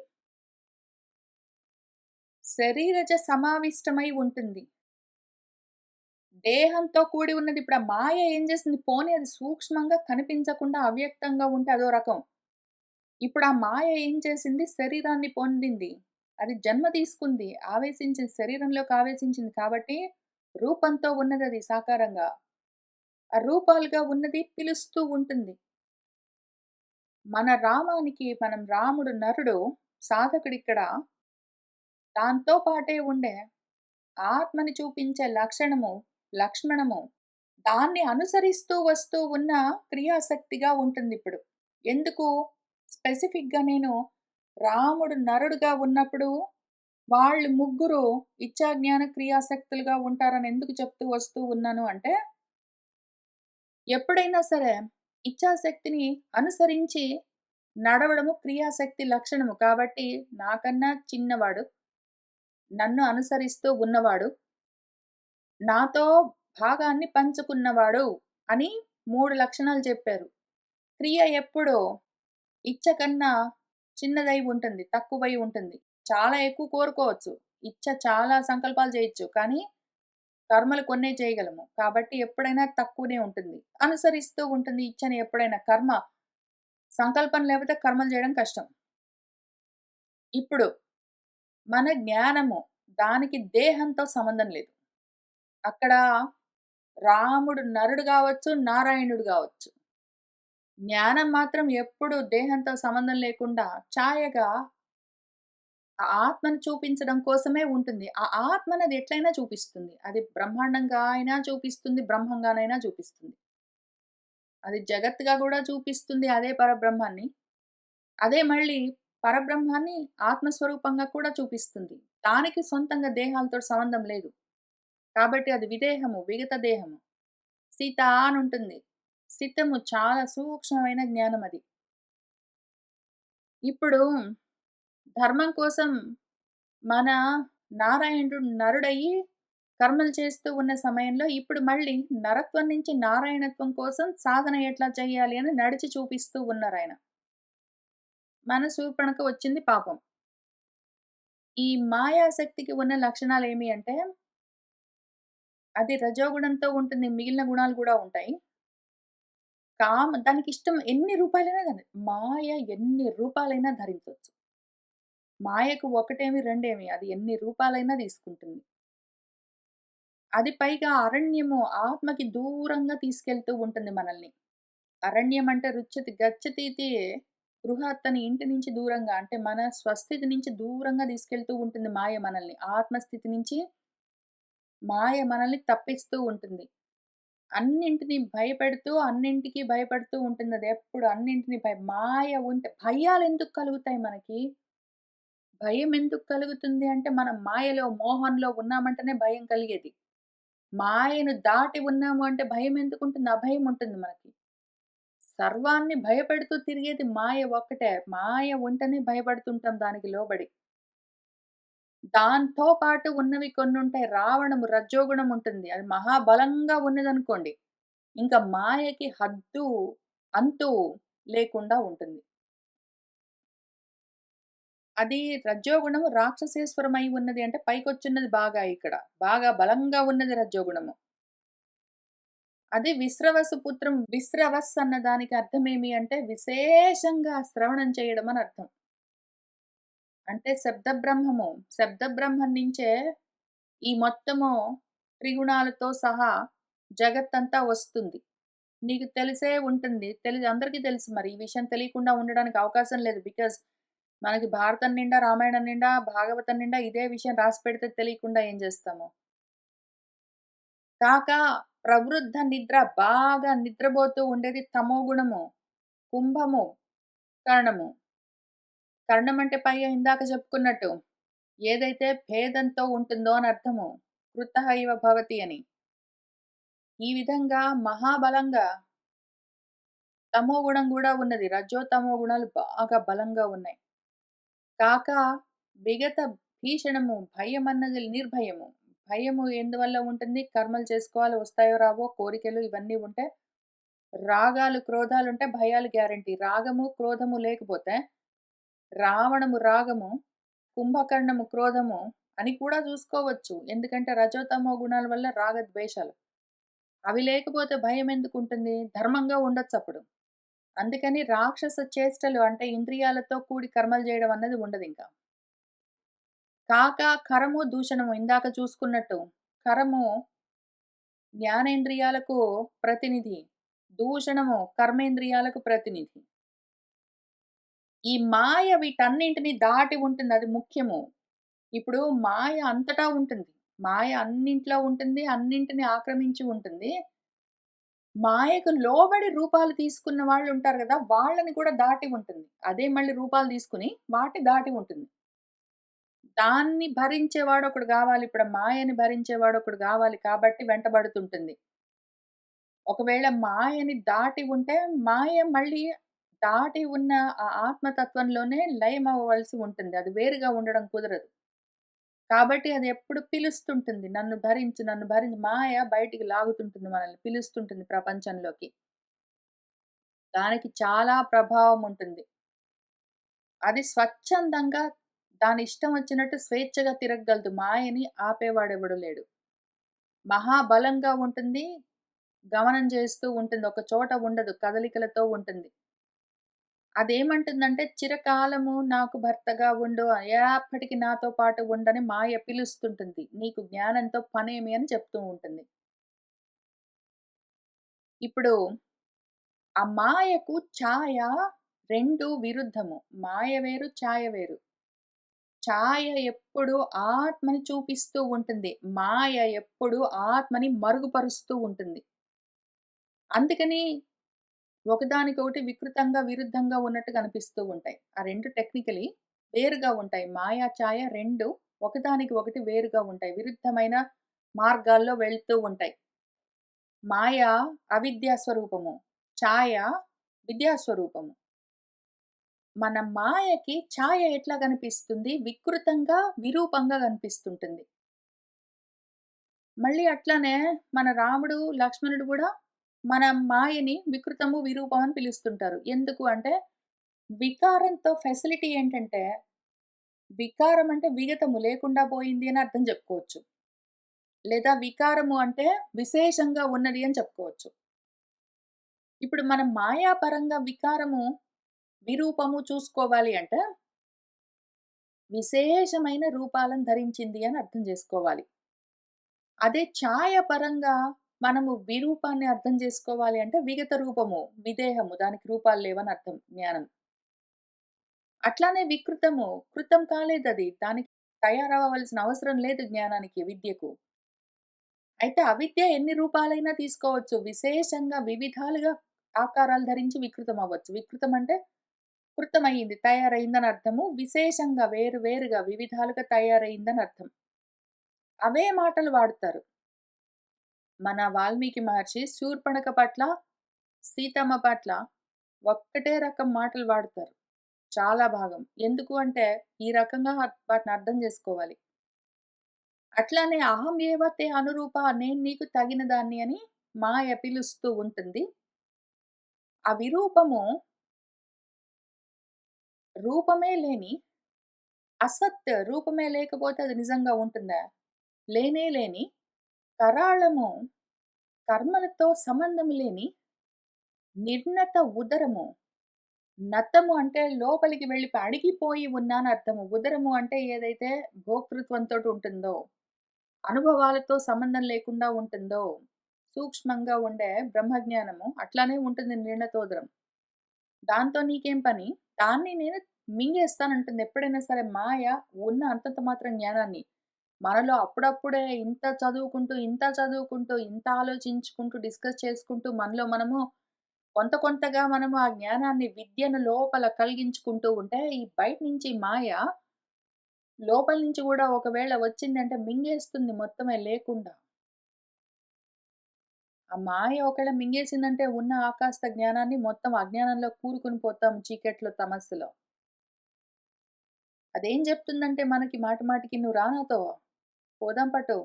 Speaker 1: శరీరజ సమావిష్టమై ఉంటుంది. దేహంతో కూడి ఉన్నది. ఇప్పుడు ఆ మాయ ఏం చేస్తుంది? పోనీ అది సూక్ష్మంగా కనిపించకుండా అవ్యక్తంగా ఉంటే అదో రకం. ఇప్పుడు ఆ మాయ ఏం చేసింది? శరీరాన్ని పొందింది. అది జన్మ తీసుకుంది. ఆవేశించింది. శరీరంలోకి ఆవేశించింది కాబట్టి రూపంతో ఉన్నదది సాకారంగా. ఆ రూపాలుగా ఉన్నది పిలుస్తూ ఉంటుంది. మన రామానికి మనం రాముడు నరుడు సాధకుడిక్కడ దాంతో పాటే ఉండే ఆత్మని చూపించే లక్షణము దాన్ని అనుసరిస్తూ వస్తూ ఉన్న క్రియాశక్తిగా ఉంటుందిప్పుడు. ఎందుకు స్పెసిఫిక్‌గా నేను రాముడు నరుడుగా ఉన్నప్పుడు వాళ్ళు ముగ్గురు ఇచ్ఛాజ్ఞాన క్రియాశక్తులుగా ఉంటారని ఎందుకు చెప్తూ వస్తూ ఉన్నాను అంటే, ఎప్పుడైనా సరే ఇచ్ఛాశక్తిని అనుసరించి నడవడము క్రియాశక్తి లక్షణము. కాబట్టి నాకన్నా చిన్నవాడు, నన్ను అనుసరిస్తూ ఉన్నవాడు, నాతో భాగాన్ని పంచుకున్నవాడు అని 3 లక్షణాలు చెప్పారు. క్రియ ఎప్పుడూ ఇచ్చ కన్నా చిన్నదై ఉంటుంది. తక్కువై ఉంటుంది. చాలా ఎక్కువ కోరుకోవచ్చు. ఇచ్చ చాలా సంకల్పాలు చేయొచ్చు. కానీ కర్మలు కొన్నే చేయగలము. కాబట్టి ఎప్పుడైనా తక్కువనే ఉంటుంది. అనుసరిస్తూ ఉంటుంది ఇచ్చని ఎప్పుడైనా. సంకల్పం లేకపోతే కర్మలు చేయడం కష్టం. ఇప్పుడు మన జ్ఞానము దానికి దేహంతో సంబంధం లేదు. అక్కడ రాముడు నరుడు గావచ్చు, నారాయణుడు గావచ్చు. జ్ఞానం మాత్రం ఎప్పుడు దేహంతో సంబంధం లేకుండా ఛాయగా ఆ ఆత్మను చూపించడం కోసమే ఉంటుంది. ఆ ఆత్మనది ఎట్లైనా చూపిస్తుంది. అది బ్రహ్మాండంగా అయినా చూపిస్తుంది, బ్రహ్మంగానైనా చూపిస్తుంది. అది జగత్తుగా గూడా చూపిస్తుంది అదే పరబ్రహ్మాన్ని. అదే మళ్ళీ పరబ్రహ్మాన్ని ఆత్మస్వరూపంగా కూడా చూపిస్తుంది. దానికి సొంతంగా దేహాలతో సంబంధం లేదు. కాబట్టి అది విదేహము, విగత దేహము. సీత అనుంటుంది. సితము చాలా సూక్ష్మమైన జ్ఞానమది. ఇప్పుడు ధర్మం కోసం మన నారాయణుడు నరుడయ్యి కర్మలు చేస్తూ ఉన్న సమయంలో ఇప్పుడు మళ్ళీ నరత్వం నుంచి నారాయణత్వం కోసం సాధన ఎట్లా చేయాలి అని నడిచి చూపిస్తూ ఉన్నారాయన. మన శూర్పణఖ వచ్చింది పాపం. ఈ మాయాశక్తికి ఉన్న లక్షణాలేమి అంటే, అది రజోగుణంతో ఉంటుంది. మిగిలిన గుణాలు గూడా ఉంటాయి. దానికిష్టం ఎన్ని రూపాయలైనా మాయ ఎన్ని రూపాలైనా ధరించొచ్చు. మాయకు ఒకటేమి, రెండేమి అది ఎన్ని రూపాలైనా తీసుకుంటుంది. అది పైగా అరణ్యము ఆత్మకి దూరంగా తీసుకెళ్తూ ఉంటుంది మనల్ని. అరణ్యం అంటే రుచ్యతి గచ్చతీతి గృహాత్ అని ఇంటి నుంచి దూరంగా అంటే మన స్వస్థితి నుంచి దూరంగా తీసుకెళ్తూ ఉంటుంది మాయ మనల్ని. ఆత్మస్థితి నుంచి మాయ మనల్ని తప్పిస్తూ ఉంటుంది. అన్నింటిని భయపెడుతూ, అన్నింటికి భయపడుతూ ఉంటుందదెప్పుడు. అన్నింటిని మాయ ఉంటే భయాలెందుకు కలుగుతాయి మనకి? భయం ఎందుకు కలుగుతుంది అంటే, మనం మాయలో, మోహంలో ఉన్నామంటేనే భయం కలిగేది. మాయను దాటి ఉన్నాము అంటే భయం ఎందుకుంటుంది? అభయం ఉంటుంది మనకి. సర్వాన్ని భయపెడుతూ తిరిగేది మాయ ఒక్కటే. మాయ ఉంటేనే భయపడుతుంటాం దానికి లోబడి. దాంతో పాటు ఉన్నవి కొన్నుంటాయి. రావణము రజోగుణం ఉంటుంది. అది మహాబలంగా ఉన్నదనుకోండి. ఇంక మాయకి హద్దు, అంతు లేకుండా ఉంటుంది. అది రజోగుణము రాక్షసేశ్వరమై ఉన్నది అంటే పైకొచ్చున్నది బాగా ఇక్కడ. బాగా బలంగా ఉన్నది రజోగుణము. అది విశ్రవసు పుత్రం విశ్రవస్ అన్న దానికి అర్థమేమి అంటే విశేషంగా శ్రవణం చేయడం అని అర్థం. అంటే శబ్దబ్రహ్మము. శబ్దబ్రహ్మం నుంచే ఈ మొత్తము త్రిగుణాలతో సహా జగత్తంతా వస్తుంది. నీకు తెలిసే ఉంటుంది. అందరికీ తెలుసు మరి. ఈ విషయం తెలియకుండా ఉండడానికి అవకాశం లేదు. బికాజ్ మనకి భారతం నిండా, రామాయణం నిండా, భాగవతం నిండా ఇదే విషయం రాసిపెడితే తెలియకుండా ఏం చేస్తాము? కాక ప్రవృద్ధ నిద్ర బాగా నిద్రపోతూ ఉండేది తమోగుణము. కుంభము, కర్ణము. కర్ణం అంటే పైగా ఇందాక చెప్పుకున్నట్టు ఏదైతే భేదంతో ఉంటుందో అని అర్థము. కృతః ఇవ భవతి అని. ఈ విధంగా మహాబలంగా తమోగుణం గూడా ఉన్నది. రజో, తమో గుణాలు బాగా బలంగా ఉన్నాయి. కాక విగత భీషణము భయమన్నది నిర్భయము. భయము ఎందువల్ల ఉంటుంది? కర్మలు చేసుకోవాలి, వస్తాయో రావో, కోరికలు ఇవన్నీ ఉంటే, రాగాలు, క్రోధాలుంటే భయాలు గ్యారంటీ. రాగము, క్రోధము లేకపోతే రావణము రాగము, కుంభకర్ణము క్రోధము అని కూడా చూసుకోవచ్చు. ఎందుకంటే రజోతమో గుణాల వల్ల రాగ ద్వేషాలు. అవి లేకపోతే భయం ఎందుకుంటుంది? ధర్మంగా ఉండొచ్చప్పుడు. అందుకని రాక్షస చేష్టలు అంటే ఇంద్రియాలతో కూడి కర్మలు చేయడం అన్నది ఉండదింక. కాక కరము, దూషణము ఇందాక చూసుకున్నట్టు. కరము జ్ఞానేంద్రియాలకు ప్రతినిధి. దూషణము కర్మేంద్రియాలకు ప్రతినిధి. ఈ మాయ వీటన్నింటిని దాటి ఉంటుంది. అది ముఖ్యము. ఇప్పుడు మాయ అంతటా ఉంటుంది. మాయ అన్నింట్లో ఉంటుంది. అన్నింటిని ఆక్రమించి ఉంటుంది. మాయకు లోబడి రూపాలు తీసుకున్న వాళ్ళుంటారు గదా! వాళ్ళని కూడా దాటి ఉంటుంది. అదే మళ్ళీ రూపాలు తీసుకొని వాటిని దాటి ఉంటుంది. దాన్ని భరించేవాడొకడు గావాలి. ఇప్పుడు ఆ మాయని భరించేవాడొకడు గావాలి కాబట్టి వెంటబడుతుంటుంది. ఒకవేళ మాయని దాటి ఉంటే, మాయ మళ్ళీ దాటి ఉన్న ఆ ఆత్మతత్వంలోనే లయమవ్వవలసి ఉంటుంది. అది వేరుగా ఉండడం కుదరదు. కాబట్టి అది ఎప్పుడు పిలుస్తుంటుంది. నన్ను భరించు, నన్ను భరించు. మాయ బయటికి లాగుతుంటుంది మనల్ని. పిలుస్తుంటుంది ప్రపంచంలోకి. దానికి చాలా ప్రభావం ఉంటుంది. అది స్వచ్ఛందంగా దానిష్టం వచ్చినట్టు స్వేచ్ఛగా తిరగగలదు. మాయని ఆపేవాడెవడు లేడు. మహాబలంగా ఉంటుంది. గమనం చేస్తూ ఉంటుంది. ఒక చోట ఉండదు. కదలికలతో ఉంటుంది. అదేమంటుందంటే చిరకాలము నాకు భర్తగా ఉండు. ఎప్పటికి నాతో పాటు ఉండని మాయ పిలుస్తుంటుంది. నీకు జ్ఞానంతో పనేమి అని చెప్తూ ఉంటుంది. ఇప్పుడు ఆ మాయకు ఛాయ 2 విరుద్ధము. మాయ వేరు, ఛాయ వేరు. ఛాయ ఎప్పుడు ఆత్మని చూపిస్తూ ఉంటుంది. మాయ ఎప్పుడు ఆత్మని మరుగుపరుస్తూ ఉంటుంది. అందుకని ఒకదానికొకటి వికృతంగా, విరుద్ధంగా ఉన్నట్టు కనిపిస్తూ ఉంటాయి. ఆ 2 టెక్నికలీ వేరుగా ఉంటాయి. మాయ, ఛాయ 2 ఒకదానికి ఒకటి వేరుగా ఉంటాయి. విరుద్ధమైన మార్గాల్లో వెళ్తూ ఉంటాయి. మాయ అవిద్యా స్వరూపము. ఛాయ విద్యా స్వరూపము. మన మాయకి ఛాయ ఎట్లా కనిపిస్తుంది? వికృతంగా, విరూపంగా కనిపిస్తుంటుంది. మళ్ళీ అట్లానే మన రాముడు, లక్ష్మణుడు గూడా మన మాయని వికృతము, విరూపం అని పిలుస్తుంటారు. ఎందుకు అంటే వికారంతో ఫెసిలిటీ ఏంటంటే, వికారం అంటే విగతము లేకుండా పోయింది అని అర్థం చెప్పుకోవచ్చు. లేదా వికారము అంటే విశేషంగా ఉన్నది అని చెప్పుకోవచ్చు. ఇప్పుడు మనం మాయాపరంగా వికారము, విరూపము చూసుకోవాలి అంటే, విశేషమైన రూపాలను ధరించింది అని అర్థం చేసుకోవాలి. అదే ఛాయ పరంగా మనము విరూపాన్ని అర్థం చేసుకోవాలి అంటే విగత రూపము, విదేహము దానికి రూపాలు లేవని అర్థం జ్ఞానం. అట్లానే వికృతము, కృతం కాలేదది. దానికి తయారవ్వవలసిన అవసరం లేదు జ్ఞానానికి, విద్యకు. అయితే అవిద్య ఎన్ని రూపాలైనా తీసుకోవచ్చు. విశేషంగా వివిధాలుగా ఆకారాలు ధరించి వికృతం అవ్వచ్చు. వికృతం అంటే కృతమయింది, తయారయిందని అర్థము. విశేషంగా వేరు వేరుగా వివిధాలుగా తయారయిందని అర్థం. అవే మాటలు వాడుతారు. మన వాల్మీకి మహర్షి శూర్పణఖ పట్ల, సీతమ్మ పట్ల ఒక్కటే రకం మాటలు వాడుతారు. చాలా భాగం. ఎందుకు అంటే ఈ రకంగా వాటిని అర్థం చేసుకోవాలి. అట్లానే అహం ఏవ తే అనురూప నేను నీకు తగిన దాన్ని అని మాయ పిలుస్తూ ఉంటుంది. ఆ విరూపము రూపమే లేని అసత్ రూపమే లేకపోతే అది నిజంగా ఉంటుందా? లేనే లేని కరాళము, కర్మలతో సంబంధం లేని నిర్ణత ఉదరము. నతము అంటే లోపలికి వెళ్ళిపోయి అడిగిపోయి ఉన్నానర్థము. ఉదరము అంటే ఏదైతే భోక్తృత్వంతోటి ఉంటుందో, అనుభవాలతో సంబంధం లేకుండా ఉంటుందో, సూక్ష్మంగా ఉండే బ్రహ్మజ్ఞానము అట్లానే ఉంటుంది నిర్ణతోదరం. దాంతో నీకేం పని? దాన్ని నేను మింగేస్తానంటుంది. ఎప్పుడైనా సరే మాయ ఉన్న అంతంత మాత్రం జ్ఞానాన్ని మనలో అప్పుడప్పుడే ఇంత చదువుకుంటూ, ఇంత చదువుకుంటూ, ఇంత ఆలోచించుకుంటూ, డిస్కస్ చేసుకుంటూ మనలో మనము కొంత కొంతగా మనము ఆ జ్ఞానాన్ని, విద్యను లోపల కలిగించుకుంటూ ఉంటే, ఈ బయట నుంచి మాయ లోపల నుంచి గూడా ఒకవేళ వచ్చిందంటే మింగేస్తుంది మొత్తమే లేకుండా. ఆ మాయ ఒకవేళ మింగేసిందంటే ఉన్న ఆకాస్త జ్ఞానాన్ని మొత్తం అజ్ఞానంలో కూరుకొని పోతాం చీకట్లో, తమస్సులో. అదేం జెప్తుందంటే మనకి మాటి మాటికి "నువ్వు రా నాతో, పోదాం పటు,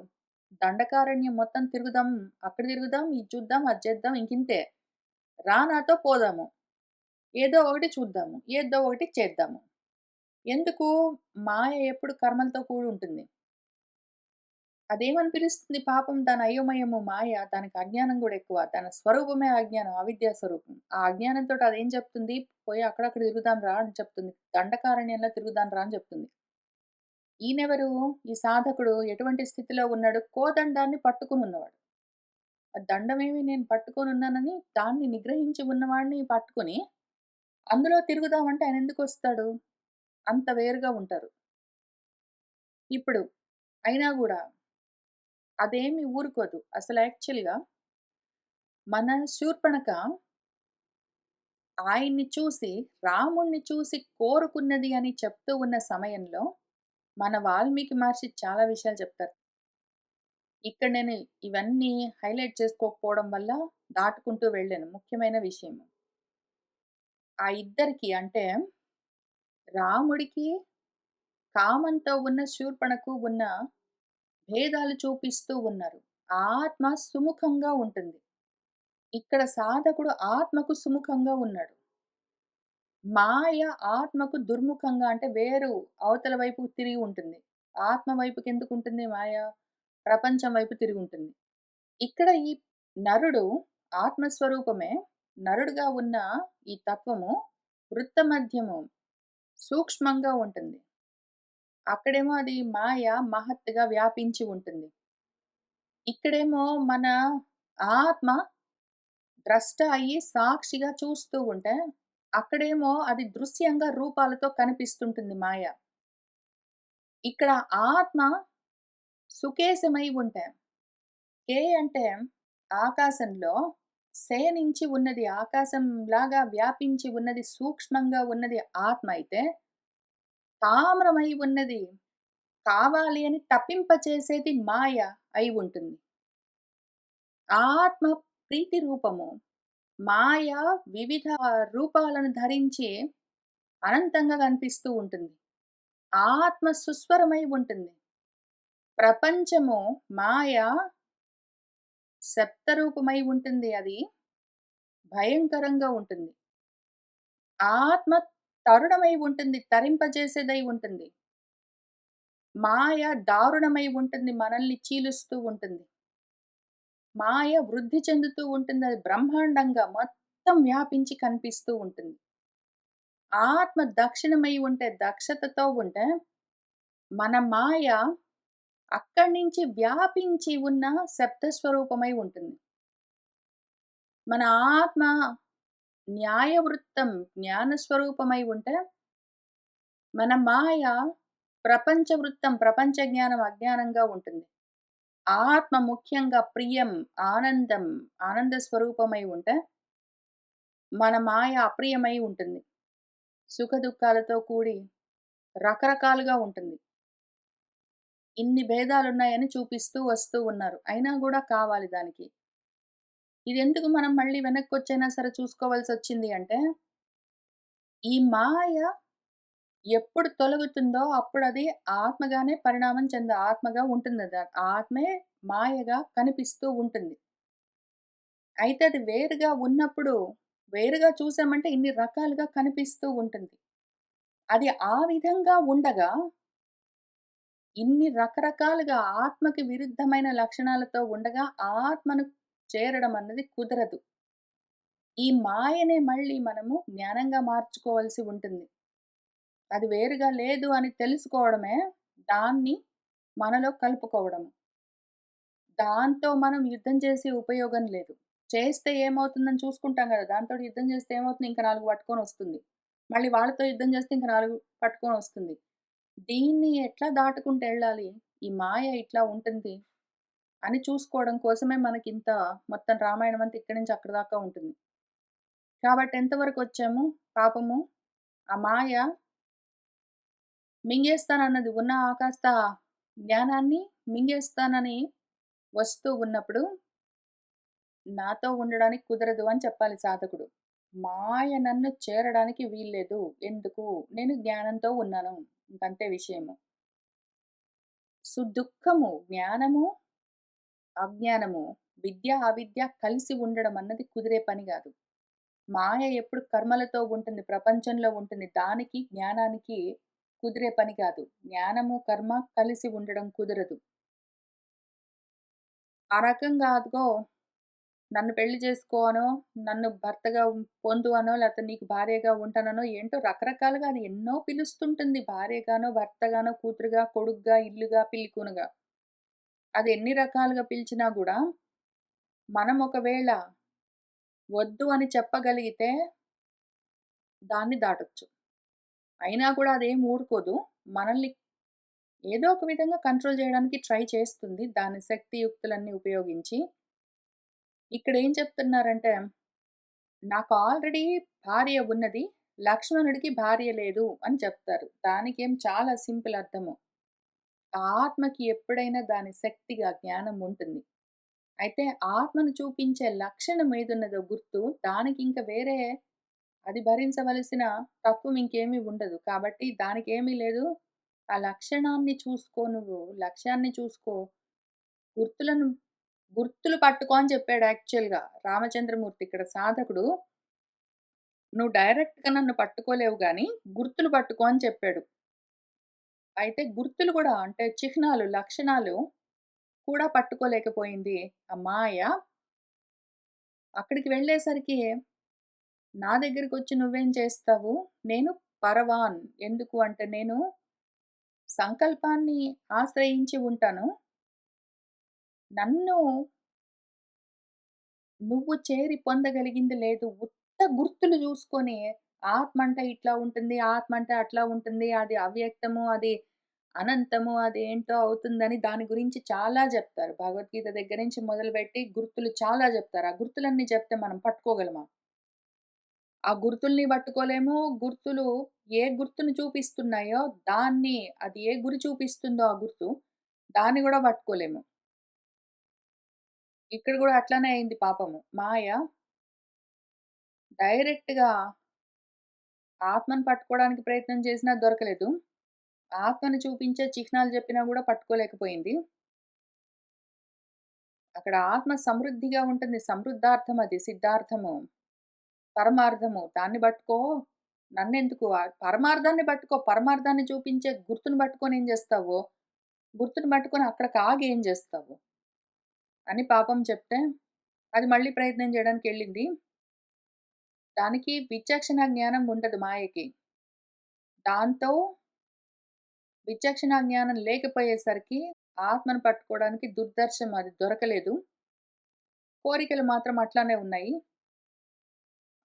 Speaker 1: దండకారణ్యం మొత్తం తిరుగుదాం, అక్కడ తిరుగుదాం, ఇది చూద్దాం, అది చేద్దాం ఇంకింతే. రా నాతో పోదాము. ఏదో ఒకటి చూద్దాము. ఏదో ఒకటి చేద్దాము." ఎందుకు? మాయ ఎప్పుడు కర్మలతో కూడుంటుంది. అదేమని పిలుస్తుంది పాపం దాని అయోమయము మాయ. దానికి అజ్ఞానం గూడా ఎక్కువ. దాని స్వరూపమే అజ్ఞానం. అవిద్యా స్వరూపం. ఆ అజ్ఞానంతోటి అదేం చెప్తుంది? "పోయి అక్కడక్కడ తిరుగుదాం రా" అని చెప్తుంది. దండకారణ్యంలో తిరుగుదాం రా అని చెప్తుంది. ఈయనెవరు? ఈ సాధకుడు ఎటువంటి స్థితిలో ఉన్నాడు? కోదండాన్ని పట్టుకొనున్నవాడు. ఆ దండమేమి నేను పట్టుకొనున్నానని దాన్ని నిగ్రహించి ఉన్నవాడిని పట్టుకొని, అందులో తిరుగుదామంటే ఆయనెందుకొస్తాడు? అంత వేరుగా ఉంటారు. ఇప్పుడు అయినా గూడా అదేమి ఊరుకోదు. అసలు యాక్చువల్‌గా మన శూర్పణఖ ఆయన్ని చూసి, రాముడిని చూసి కోరుకున్నది అని చెప్తూ ఉన్న సమయంలో, మన వాల్మీకి మహర్షి చాలా విషయాలు చెప్తారు. ఇక్కడ నేను ఇవన్నీ హైలైట్ చేసుకోకపోవడం వల్ల దాటుకుంటూ వెళ్ళాను. ముఖ్యమైన విషయం. ఆ ఇద్దరికి అంటే రాముడికి, కామంతో ఉన్న శూర్పణకు ఉన్న భేదాలు చూపిస్తూ ఉన్నారు. ఆత్మ సుముఖంగా ఉంటుంది. ఇక్కడ సాధకుడు ఆత్మకు సుముఖంగా ఉన్నాడు. మాయ ఆత్మకు దుర్ముఖంగా అంటే వేరు అవతల వైపు తిరిగి ఉంటుంది. ఆత్మ వైపుకెందుకుంటుంది మాయ? ప్రపంచం వైపు తిరిగుంటుంది. ఇక్కడ ఈ నరుడు ఆత్మస్వరూపమే. నరుడుగా ఉన్న ఈ తత్వము వృత్త మధ్యము సూక్ష్మంగా ఉంటుంది. అక్కడేమో అది మాయ మహత్తుగా వ్యాపించి ఉంటుంది. ఇక్కడేమో మన ఆత్మ ద్రష్ట అయ్యి సాక్షిగా చూస్తూ ఉంటే, అక్కడేమో అది దృశ్యంగా రూపాలతో కనిపిస్తుంటుంది మాయ. ఇక్కడ ఆత్మ సుకేశమై ఉంటే, కే అంటే ఆకాశంలో శయనించి ఉన్నది, ఆకాశంలాగా వ్యాపించి ఉన్నది, సూక్ష్మంగా ఉన్నది ఆత్మ అయితే, తామ్రమై ఉన్నది, కావాలి అని తప్పింపచేసేది మాయ అయి ఉంటుంది. ఆత్మ ప్రీతి రూపము. మాయ వివిధ రూపాలను ధరించి అనంతంగా కనిపిస్తూ ఉంటుంది. ఆత్మ సుస్వరమై ఉంటుంది. ప్రపంచము మాయ సప్తరూపమై ఉంటుంది. అది భయంకరంగా ఉంటుంది. ఆత్మ తరుణమై ఉంటుంది. తరింపజేసేదై ఉంటుంది. మాయ దారుణమై ఉంటుంది. మనల్ని చీలుస్తూ ఉంటుంది. మాయ వృద్ధి చెందుతూ ఉంటుంది. అది బ్రహ్మాండంగా మొత్తం వ్యాపించి కనిపిస్తూ ఉంటుంది. ఆత్మ దక్షిణమై ఉంటే, దక్షతతో ఉంటే, మన మాయ అక్కడి నుంచి వ్యాపించి ఉన్న శబ్దస్వరూపమై ఉంటుంది. మన ఆత్మ న్యాయవృత్తం జ్ఞానస్వరూపమై ఉంటే, మన మాయ ప్రపంచ వృత్తం, ప్రపంచ జ్ఞానం అజ్ఞానంగా ఉంటుంది. ఆత్మ ముఖ్యంగా ప్రియం, ఆనందం, ఆనంద స్వరూపమై ఉంటే, మన మాయ అప్రియమై ఉంటుంది. సుఖదుఖాలతో కూడి రకరకాలుగా ఉంటుంది. ఇన్ని భేదాలున్నాయని చూపిస్తూ వస్తూ ఉన్నారు. అయినా గూడా కావాలి దానికి. ఇదెందుకు మనం మళ్ళీ వెనక్కొచ్చైనా సరే చూసుకోవాల్సొచ్చింది అంటే, ఈ మాయ ఎప్పుడు తొలగుతుందో అప్పుడది ఆత్మగానే పరిణామం ఆత్మగా ఉంటుందది. ఆత్మే మాయగా కనిపిస్తూ ఉంటుంది. అయితే అది వేరుగా ఉన్నప్పుడు, వేరుగా చూసామంటే ఇన్ని రకాలుగా కనిపిస్తూ ఉంటుంది. అది ఆ విధంగా ఉండగా ఇన్ని రకరకాలుగా ఆత్మకి విరుద్ధమైన లక్షణాలతో ఉండగా ఆత్మను చేరడం అన్నది కుదరదు. ఈ మాయనే మళ్ళీ మనము జ్ఞానంగా మార్చుకోవాల్సి ఉంటుంది. అది వేరుగా లేదు అని తెలుసుకోవడమే దాన్ని మనలో కలుపుకోవడము. దాంతో మనం యుద్ధం చేసి ఉపయోగం లేదు. చేస్తే ఏమవుతుందని చూసుకుంటాం గదా! దాంతోటి యుద్ధం చేస్తే ఏమవుతుంది? ఇంక 4 పట్టుకొనొస్తుంది. మళ్ళీ వాళ్ళతో యుద్ధం చేస్తే ఇంక 4 పట్టుకొనొస్తుంది. దీన్ని ఎట్లా దాటుకుంటూ ఎళ్ళాలి? ఈ మాయ ఇట్లా ఉంటుంది అని చూసుకోవడం కోసమే మనకింత మొత్తం రామాయణం అంతా ఇక్కడి నుంచి అక్కడి దాకా ఉంటుంది. కాబట్టి ఎంతవరకొచ్చాము? పాపము ఆ మాయ మింగేస్తానన్నది ఉన్న కాస్త జ్ఞానాన్ని మింగేస్తానని వస్తూ ఉన్నప్పుడు నాతో ఉండడానికి కుదరదు అని చెప్పాలి సాధకుడు. మాయ నన్ను చేరడానికి వీల్లేదు. ఎందుకు? నేను జ్ఞానంతో ఉన్నాను. ఇంకంతే విషయము. సుదుఃఖము జ్ఞానము, అజ్ఞానము, విద్య, అవిద్య కలిసి ఉండడం అన్నది కుదిరే పని గాదు. మాయ ఎప్పుడు కర్మలతో ఉంటుంది. ప్రపంచంలో ఉంటుంది. దానికి, జ్ఞానానికి కుదిరే పని కాదు. జ్ఞానము, కర్మ కలిసి ఉండడం కుదరదు. ఆ రకంగా అదిగో నన్ను పెళ్లి చేసుకో అనో, నన్ను భర్తగా పొందు అనో, లేకపోతే నీకు భార్యగా ఉంటాననో ఏంటో రకరకాలుగా అది ఎన్నో పిలుస్తుంటుంది. భార్యగానో, భర్తగానో, కూతురుగా, కొడుకుగా, ఇల్లుగా, పిల్లికూనగా. అది ఎన్ని రకాలుగా పిలిచినా గూడా, మనం ఒకవేళ వద్దు అని చెప్పగలిగితే దాన్ని దాటొచ్చు. అయినా కూడా అదేం ఊరుకోదు. మనల్ని ఏదో ఒక విధంగా కంట్రోల్ చేయడానికి ట్రై చేస్తుంది. దాని శక్తియుక్తులన్నీ ఉపయోగించి. ఇక్కడేం చెప్తున్నారంటే, నాకు ఆల్రెడీ భార్య ఉన్నది. లక్ష్మణుడికి భార్య లేదు అని చెప్తారు. దానికేం చాలా సింపుల్ అర్థము. ఆత్మకి ఎప్పుడైనా దాని శక్తిగా జ్ఞానం ఉంటుంది. అయితే ఆత్మను చూపించే లక్షణం ఏదున్నదో గుర్తు, దానికింక వేరే అది భరించవలసిన తత్వం ఇంకేమీ ఉండదు. కాబట్టి దానికేమీ లేదు. ఆ లక్షణాన్ని చూసుకో నువ్వు. లక్ష్యాన్ని చూసుకో. గుర్తులను గుర్తులు పట్టుకో అని చెప్పాడు యాక్చువల్‌గా రామచంద్రమూర్తి. ఇక్కడ సాధకుడు నువ్వు డైరెక్ట్‌గా నన్ను పట్టుకోలేవు గానీ, గుర్తులు పట్టుకో అని చెప్పాడు. అయితే గుర్తులు కూడా అంటే చిహ్నాలు, లక్షణాలు కూడా పట్టుకోలేకపోయింది ఆ మాయ. అక్కడికి వెళ్ళేసరికి నా దగ్గరికొచ్చి నువ్వేం చేస్తావు? నేను పరవాన్. ఎందుకు అంటే నేను సంకల్పాన్ని ఆశ్రయించి ఉంటాను. నన్ను నువ్వు చేరి పొందగలిగింది లేదు. ఉత్త గుర్తులు జూసుకొని ఆత్మ అంటే ఇట్లా ఉంటుంది, ఆత్మ అంటే అట్లా ఉంటుంది, అది అవ్యక్తము, అది అనంతము, అదేంటో అవుతుందని దాని గురించి చాలా జెప్తారు. భగవద్గీత దగ్గర నుంచి మొదలుపెట్టి గుర్తులు చాలా జెప్తారు. ఆ గుర్తులన్నీ చెప్తే మనం పట్టుకోగలమా? ఆ గుర్తుల్ని పట్టుకోలేము. గుర్తులు ఏ గుర్తును చూపిస్తున్నాయో దాన్ని అది ఏ గురి చూపిస్తుందో ఆ గుర్తు, దాన్ని గూడా పట్టుకోలేము. ఇక్కడ గూడా అట్లనే అయింది పాపము. మాయ డైరెక్ట్‌గా ఆత్మను పట్టుకోవడానికి ప్రయత్నం చేసినా దొరకలేదు. ఆత్మను చూపించే చిహ్నాలు చెప్పినా గూడా పట్టుకోలేకపోయింది. అక్కడ ఆత్మ సమృద్ధిగా ఉంటుంది. సమృద్ధార్థం అది. సిద్ధార్థము, పరమార్థము. దాన్ని పట్టుకో. నన్నెందుకు పరమార్థాన్ని పట్టుకో. పరమార్థాన్ని చూపించే గుర్తును పట్టుకొని ఏం జేస్తావు? గుర్తుని పట్టుకొని అక్కడికి ఆగి ఏం జేస్తావు? అని పాపం చెప్తే, అది మళ్ళీ ప్రయత్నం చేయడానికెళ్ళింది. దానికి విచక్షణ జ్ఞానం ఉండదు మాయకి. దాంతో విచక్షణ జ్ఞానం లేకపోయేసరికి ఆత్మను పట్టుకోవడానికి దుర్దర్శనం అది దొరకలేదు. కోరికలు మాత్రం అట్లానే ఉన్నాయి.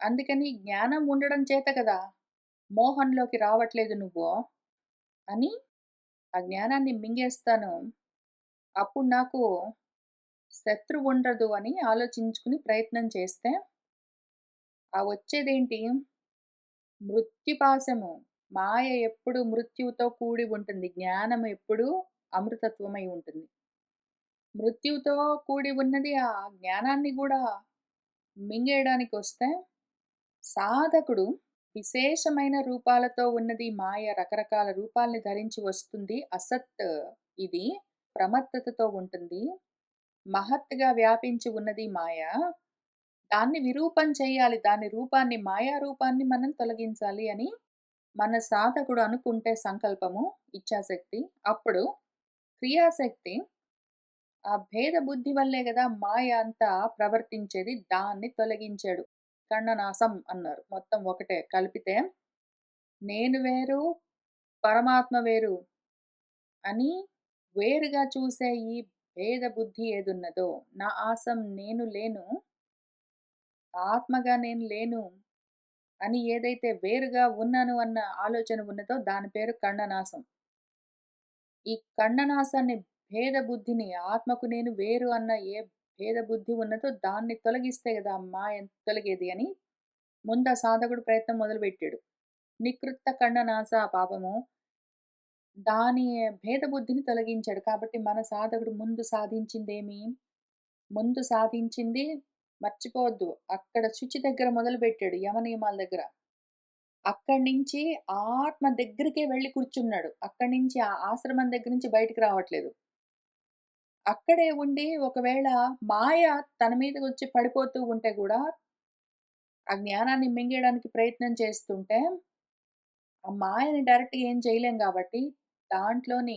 Speaker 1: అందుకని జ్ఞానం ఉండడం చేత కదా! మోహంలోకి రావట్లేదు నువ్వు అని ఆ జ్ఞానాన్ని మింగేస్తాను. అప్పుడు నాకు శత్రువుండదు అని ఆలోచించుకుని ప్రయత్నం చేస్తే, ఆ వచ్చేదేంటి? మృత్యుపాశము. మాయ ఎప్పుడు మృత్యువుతో కూడి ఉంటుంది. జ్ఞానం ఎప్పుడూ అమృతత్వమై ఉంటుంది. మృత్యువుతో కూడి ఉన్నది ఆ జ్ఞానాన్ని గూడా మింగేయడానికొస్తే, సాధకుడు విశేషమైన రూపాలతో ఉన్నది మాయ రకరకాల రూపాల్ని ధరించి వస్తుంది. అసత్ ఇది ప్రమత్తతతో ఉంటుంది. మహత్తుగా వ్యాపించి ఉన్నది మాయ. దాన్ని విరూపం చేయాలి. దాని రూపాన్ని మాయా రూపాన్ని మనం తొలగించాలి అని మన సాధకుడు అనుకుంటే సంకల్పము, ఇచ్ఛాశక్తి అప్పుడు క్రియాశక్తి ఆ భేద బుద్ధి వల్లే గదా మాయ అంతా ప్రవర్తించేది. దాన్ని తొలగించాడు. ఖండనాశం అన్నారు. మొత్తం ఒకటే కలిపితే నేను వేరు, పరమాత్మ వేరు అని వేరుగా చూసే ఈ భేద బుద్ధి ఏదున్నదో, నా ఆసం నేను లేను, ఆత్మగా నేను లేను అని ఏదైతే వేరుగా ఉన్నాను అన్న ఆలోచన ఉన్నదో దాని పేరు ఖండనాశం. ఈ ఖండనాశాన్ని భేద బుద్ధిని ఆత్మకు నేను వేరు అన్న ఏ భేద బుద్ధి ఉన్నదో దాన్ని తొలగిస్తే గదా మాయ తొలగేది అని ముందు ఆ సాధకుడు ప్రయత్నం మొదలుపెట్టాడు. నికృత్త ఖండనాశ పాపము దాని భేద బుద్ధిని తొలగించాడు. కాబట్టి మన సాధకుడు ముందు సాధించిందేమి? ముందు సాధించింది మర్చిపోవద్దు. అక్కడ శుచి దగ్గర మొదలుపెట్టాడు యమ నియమాల దగ్గర. అక్కడి నుంచి ఆత్మ దగ్గరికే వెళ్లి కూర్చున్నాడు. అక్కడి నుంచి ఆ ఆశ్రమం దగ్గర నుంచి బయటికి రావట్లేదు. అక్కడే ఉండి ఒకవేళ మాయ తన మీదకొచ్చి పడిపోతూ ఉంటే గూడా, ఆ జ్ఞానాన్ని మింగేయడానికి ప్రయత్నం చేస్తుంటే, ఆ మాయని డైరెక్ట్‌గా ఏం చేయలేం గాబట్టి, దాంట్లోని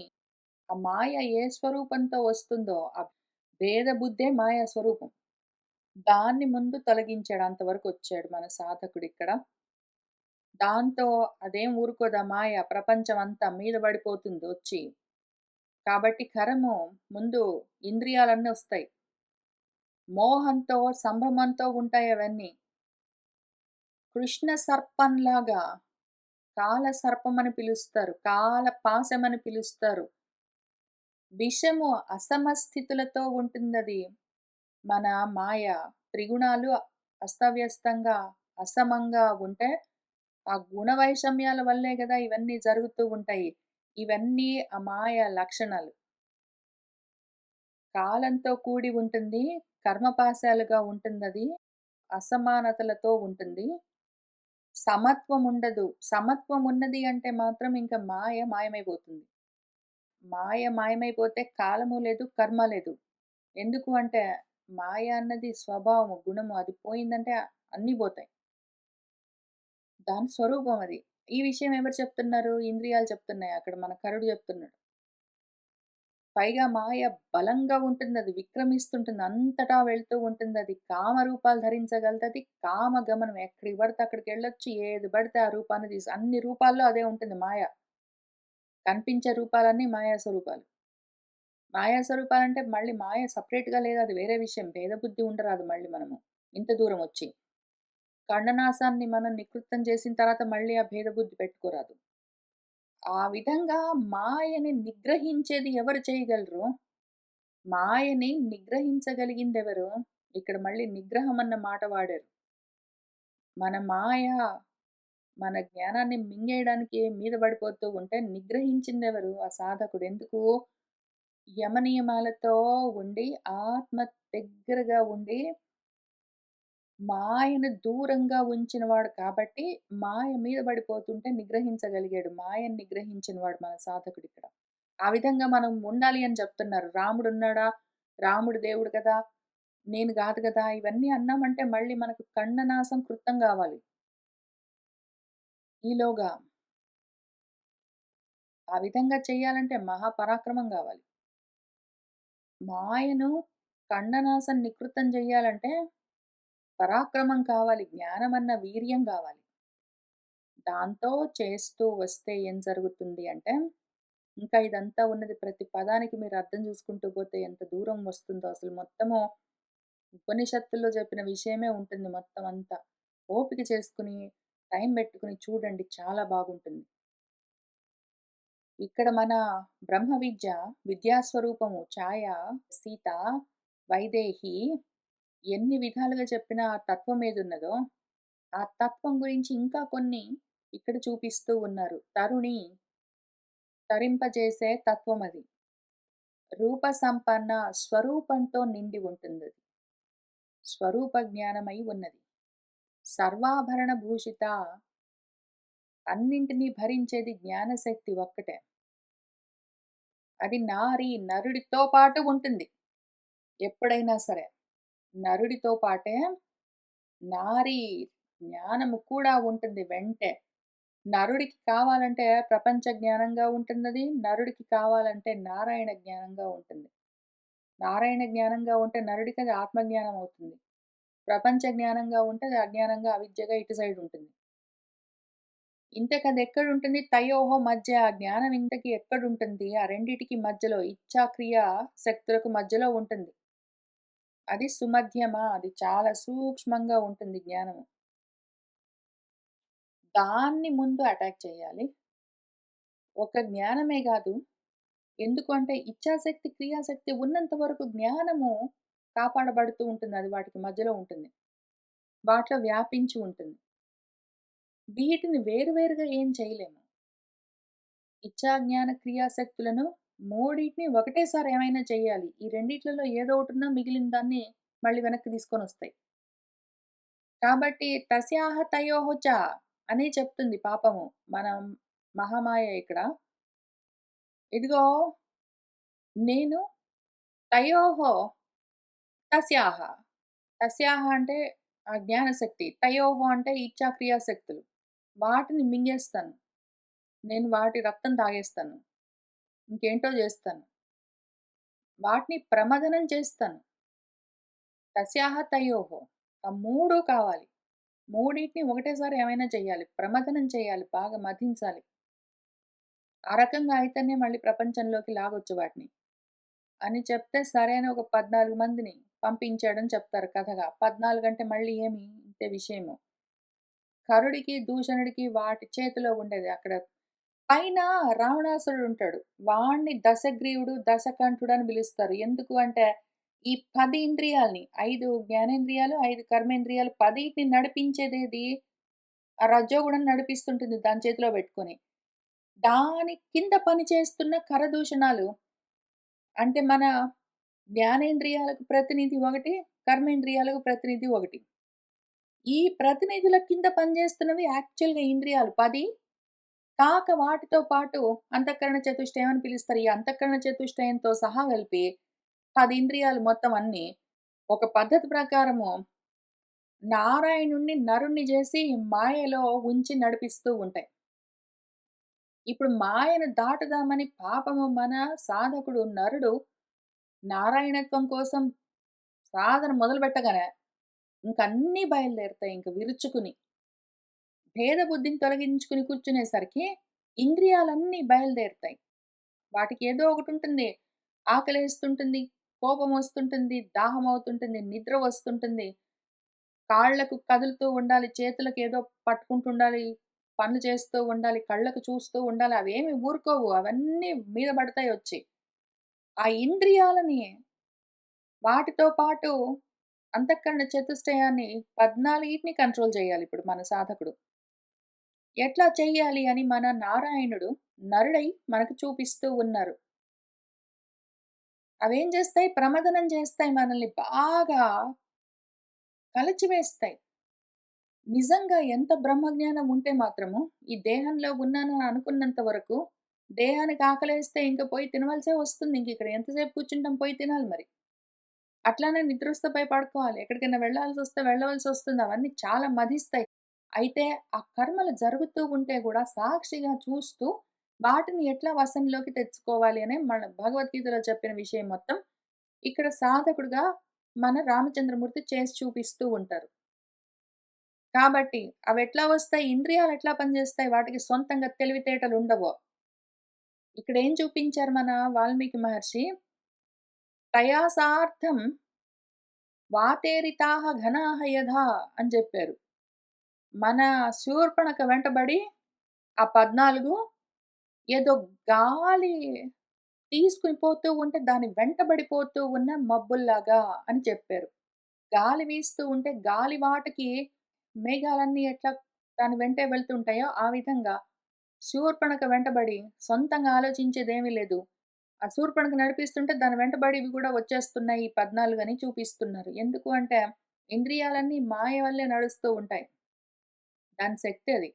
Speaker 1: ఆ మాయ ఏ స్వరూపంతో వస్తుందో, ఆ భేద బుద్ధే మాయా స్వరూపం. దాన్ని ముందు తొలగించాడు. అంతవరకొచ్చాడు మన సాధకుడిక్కడ. దాంతో అదేం ఊరుకోదు ఆ మాయ ప్రపంచమంతా మీద పడిపోతుంది ఒచ్చి. కాబట్టి కరము ముందు ఇంద్రియాలన్నీ ఒస్తాయి. మోహంతో, సంభ్రమంతో ఉంటాయవన్నీ. కృష్ణ సర్పంలాగా కాల సర్పమని పిలుస్తారు. కాల పాశమని పిలుస్తారు. విషము అసమస్థితులతో ఉంటుందది. మన మాయ. త్రిగుణాలు అస్తవ్యస్తంగా, అసమంగా ఉంటే, ఆ గుణ వైషమ్యాల వల్లే గదా ఇవన్నీ జరుగుతూ ఉంటాయి. ఇవన్నీ ఆ మాయ లక్షణాలు. కాలంతో కూడి ఉంటుంది. కర్మపాశాలుగా ఉంటుందది. అసమానతలతో ఉంటుంది. సమత్వం ఉండదు. సమత్వం ఉన్నది అంటే మాత్రం ఇంక మాయ మాయమైపోతుంది. మాయ మాయమైపోతే కాలము లేదు, కర్మ లేదు. ఎందుకు అంటే మాయ అన్నది స్వభావము, గుణము అది పోయిందంటే అన్నీ పోతాయి. దాని స్వరూపం అది. ఈ విషయం ఎవరు చెప్తున్నారు? ఇంద్రియాలు చెప్తున్నాయి. అక్కడ మన కరుడు చెప్తున్నాడు. పైగా మాయ బలంగా ఉంటుందది. విక్రమిస్తుంటుంది. అంతటా వెళ్తూ ఉంటుందది. కామరూపాలు ధరించగలదది. కామ గమనం ఎక్కడికి పడితే అక్కడికెళ్ళొచ్చు. ఏది పడితే ఆ రూపాన్ని అన్ని రూపాల్లో అదే ఉంటుంది మాయ. కనిపించే రూపాలన్నీ మాయా స్వరూపాలు. మాయా స్వరూపాలంటే మళ్ళీ మాయ సెపరేట్‌గా లేదు. అది వేరే విషయం. భేదబుద్ధి ఉండరాదు మళ్ళీ మనము. ఇంత దూరమొచ్చి. ఖండనాశాన్ని మనం నికృత్తం చేసిన తర్వాత మళ్ళీ ఆ భేదబుద్ధి పెట్టుకోరాదు. ఆ విధంగా మాయని నిగ్రహించేది ఎవరు చేయగలరు? మాయని నిగ్రహించగలిగిందెవరు? ఇక్కడ మళ్ళీ నిగ్రహం అన్న మాట వాడారు. మన మాయ మన జ్ఞానాన్ని మింగేయడానికి మీద పడిపోతూ ఉంటే నిగ్రహించిందెవరు? ఆ సాధకుడు. ఎందుకు? యమనియమాలతో ఉండి, ఆత్మ దగ్గరగా ఉండి, మాయను దూరంగా ఉంచినవాడు కాబట్టి, మాయ మీద పడిపోతుంటే నిగ్రహించగలిగాడు. మాయను నిగ్రహించినవాడు మన సాధకుడిక్కడ. ఆ విధంగా మనం ఉండాలి అని చెప్తున్నారు. రాముడున్నాడా? రాముడు దేవుడు కదా! నేను గాదు గదా! ఇవన్నీ అన్నామంటే మళ్ళీ మనకు ఖండనాశం కృతం గావాలి. ఈలోగా. ఆ విధంగా చేయాలంటే మహాపరాక్రమం గావాలి. మాయను ఖండనాశం నికృతం జెయ్యాలంటే పరాక్రమం కావాలి. జ్ఞానమన్న వీర్యం గావాలి. దాంతో చేస్తూ వస్తే ఏం జరుగుతుంది అంటే, ఇంకా ఇదంతా ఉన్నది ప్రతి పదానికి మీరు అర్థం జూసుకుంటూ పోతే ఎంత దూరం వస్తుందో అసలు మొత్తము ఉపనిషత్తుల్లో చెప్పిన విషయమే ఉంటుంది మొత్తం అంతా. ఓపిక చేసుకొని, టైం బెట్టుకొని చూడండి చాలా బాగుంటుంది. ఇక్కడ మన బ్రహ్మ విద్య, విద్యాస్వరూపము ఛాయ, సీత, వైదేహి ఎన్ని విధాలుగా చెప్పిన ఆ తత్వం ఏదున్నదో, ఆ తత్వం గురించి ఇంకా కొన్ని ఇక్కడ చూపిస్తూ ఉన్నారు. తరుణి తరింపజేసే తత్వమది. రూప సంపన్న స్వరూపంతో నిండి ఉంటుందది. స్వరూప జ్ఞానమై ఉన్నది. సర్వాభరణ భూషిత అన్నింటినీ భరించేది జ్ఞానశక్తి ఒక్కటే. అది నారి నరుడితో పాటు ఉంటుంది. ఎప్పుడైనా సరే. నరుడితో పాటే నారీ జ్ఞానము కూడా ఉంటుంది వెంటే. నరుడికి కావాలంటే ప్రపంచ జ్ఞానంగా ఉంటున్నది. నరుడికి కావాలంటే నారాయణ జ్ఞానంగా ఉంటుంది. నారాయణ జ్ఞానంగా ఉంటే నరుడికి అది ఆత్మజ్ఞానం అవుతుంది. ప్రపంచ జ్ఞానంగా ఉంటే అది అజ్ఞానంగా, అవిద్యగా ఇటు సైడ్ ఉంటుంది. ఇంతకది ఎక్కడుంటుంది? తయోహో మధ్య ఆ జ్ఞానం ఇంతకి ఎక్కడుంటుంది? ఆ రెండిటికి మధ్యలో ఇచ్ఛా, క్రియా శక్తులకు మధ్యలో ఉంటుంది. అది సుమధ్యమ. అది చాలా సూక్ష్మంగా ఉంటుంది జ్ఞానము. దాన్ని ముందు అటాక్ చేయాలి. ఒక జ్ఞానమే గాదు. ఎందుకు అంటే ఇచ్ఛాశక్తి, క్రియాశక్తి ఉన్నంత వరకు జ్ఞానము కాపాడబడుతూ ఉంటుంది. అది వాటికి మధ్యలో ఉంటుంది. వాటిలో వ్యాపించి ఉంటుంది. వీటిని వేరువేరుగా ఏం చేయలేము. ఇచ్ఛా, జ్ఞాన, క్రియాశక్తులను మూడిటిని ఒకటేసారి ఏమైనా చేయాలి. ఈ రెండిట్లలో ఏదో ఒకటున్నా మిగిలిన దాన్ని మళ్ళీ వెనక్కి తీసుకొనొస్తాయి. కాబట్టి తస్యాహ తయోః చ అని చెప్తుంది పాపము. మనం మహామాయ ఇక్కడ. ఇదిగో నేను తయోః తస్యాహ. తస్యాహ అంటే ఆ జ్ఞానశక్తి. తయోః అంటే ఇచ్ఛా, క్రియాశక్తులు. వాటిని మింగేస్తాను. నేను వాటి రక్తం తాగేస్తాను. ఇంకేంటో జేస్తాను. వాటిని ప్రమథనం చేస్తాను. తస్యాహ తయోః. ఆ 3 కావాలి. మూడిటిని ఒకటేసారి ఏమైనా చెయ్యాలి. ప్రమథనం చేయాలి. బాగా మథించాలి. ఆ రకంగా అయితేనే మళ్ళీ ప్రపంచంలోకి లాగొచ్చు వాటిని. అని చెప్తే సరే అని ఒక 14 మందిని పంపించాడని చెప్తారు కథగా. 14 అంటే మళ్ళీ ఏమి ఇంతే విషయము. కరుడికి, దూషణుడికి వాటి చేతిలో ఉండేది. అక్కడ పైన రావణాసురుడుంటాడు. వాడిని దశగ్రీవుడు, దశకంఠుడు అని పిలుస్తారు. ఎందుకు అంటే, ఈ 10 ఇంద్రియాల్ని 5 జ్ఞానేంద్రియాలు, 5 కర్మేంద్రియాలు 10టిని నడిపించేదేది? ఆ రజోగుణం నడిపిస్తుంటుంది దాని చేతిలో పెట్టుకొని. దాని కింద పని చేస్తున్న కరదూషణాలు అంటే మన జ్ఞానేంద్రియాలకు ప్రతినిధి ఒకటి, కర్మేంద్రియాలకు ప్రతినిధి ఒకటి. ఈ ప్రతినిధుల కింద పనిచేస్తున్నవి యాక్చువల్‌గా ఇంద్రియాలు 10 వాటితో పాటు అంతఃకరణ చతుష్టయం అని పిలుస్తారు. ఈ అంతఃకరణ చతుష్టయంతో సహా కలిపి 10 ఇంద్రియాలు మొత్తం అన్నీ ఒక పద్ధతి ప్రకారము నారాయణుడిని నరుణ్ణి జేసి మాయలో ఉంచి నడిపిస్తూ ఉంటాయి. ఇప్పుడు మాయను దాటుదామని పాపము మన సాధకుడు నరుడు నారాయణత్వం కోసం సాధన మొదలుపెట్టగానే ఇంకన్నీ బయలుదేరుతాయి ఇంక విరుచుకుని. భేద బుద్ధిని తొలగించుకుని కూర్చునేసరికి ఇంద్రియాలన్నీ బయలుదేరుతాయి. వాటికి ఏదో ఒకటుంటుంది. ఆకలేస్తుంటుంది, కోపమొస్తుంటుంది, దాహమవుతుంటుంది, నిద్ర వస్తుంటుంది. కాళ్ళకు కదులుతూ ఉండాలి, చేతులకు ఏదో పట్టుకుంటుండాలి, పనులు చేస్తూ ఉండాలి, కళ్ళకు చూస్తూ ఉండాలి. అవేమి ఊరుకోవు. అవన్నీ మీద పడతాయొచ్చి. ఆ ఇంద్రియాలని వాటితో పాటు అంతఃకరణ చతుష్టయాన్ని 14 కంట్రోల్ చేయాలిప్పుడు మన సాధకుడు. ఎట్లా చెయ్యాలి అని మన నారాయణుడు నరుడై మనకు చూపిస్తూ ఉన్నారు. అవేం చేస్తాయి? ప్రమథనం చేస్తాయి మనల్ని బాగా కలచివేస్తాయి. నిజంగా ఎంత బ్రహ్మజ్ఞానం ఉంటే మాత్రము, ఈ దేహంలో ఉన్నాను అని అనుకున్నంత వరకు, దేహానికి ఆకలేస్తే ఇంక పోయి తినవలసే వస్తుంది. ఇంకిక్కడ ఎంతసేపు కూర్చుంటాం పోయి తినాలి మరి. అట్లానే నిద్రొస్తే పోయి పడుకోవాలి. ఎక్కడికైనా వెళ్ళాల్సొస్తే వెళ్ళవలసొస్తుంది. అవన్నీ చాలా మధిస్తాయి. అయితే ఆ కర్మలు జరుగుతూ ఉంటే గూడా సాక్షిగా చూస్తూ, వాటిని ఎట్లా వశంలోకి తెచ్చుకోవాలి అనే మన భగవద్గీతలో చెప్పిన విషయం మొత్తం, ఇక్కడ సాధకుడుగా మన రామచంద్రమూర్తి చేసి చూపిస్తూ ఉంటారు. కాబట్టి అవెట్లా వస్తాయి? ఇంద్రియాలెట్లా పనిజేస్తాయి? వాటికి సొంతంగా తెలివితేటలుండవు. ఇక్కడేం చూపించారు మన వాల్మీకి మహర్షి? ప్రయాసార్థం వాతేరితాహ ఘనాహ యథా అని జెప్పారు. మన శూర్పణఖ వెంటబడి ఆ 14 ఏదో గాలి తీసుకొని పోతూ ఉంటే దాని వెంటబడిపోతూ ఉన్న మబ్బుల్లాగా అని చెప్పారు. గాలి వీస్తూ ఉంటే గాలివాటకి మేఘాలన్నీ ఎట్లా దాని వెంటే వెళ్తుంటాయో, ఆ విధంగా శూర్పణఖ వెంటబడి సొంతంగా ఆలోచించేదేమీ లేదు. ఆ శూర్పణఖ నడిపిస్తుంటే దాని వెంటబడి ఇవి కూడా వచ్చేస్తున్నాయి ఈ 14 అని చూపిస్తున్నారు. ఎందుకు అంటే ఇంద్రియాలన్నీ మాయ వల్లే నడుస్తూ ఉంటాయి. దాని శక్తి అది.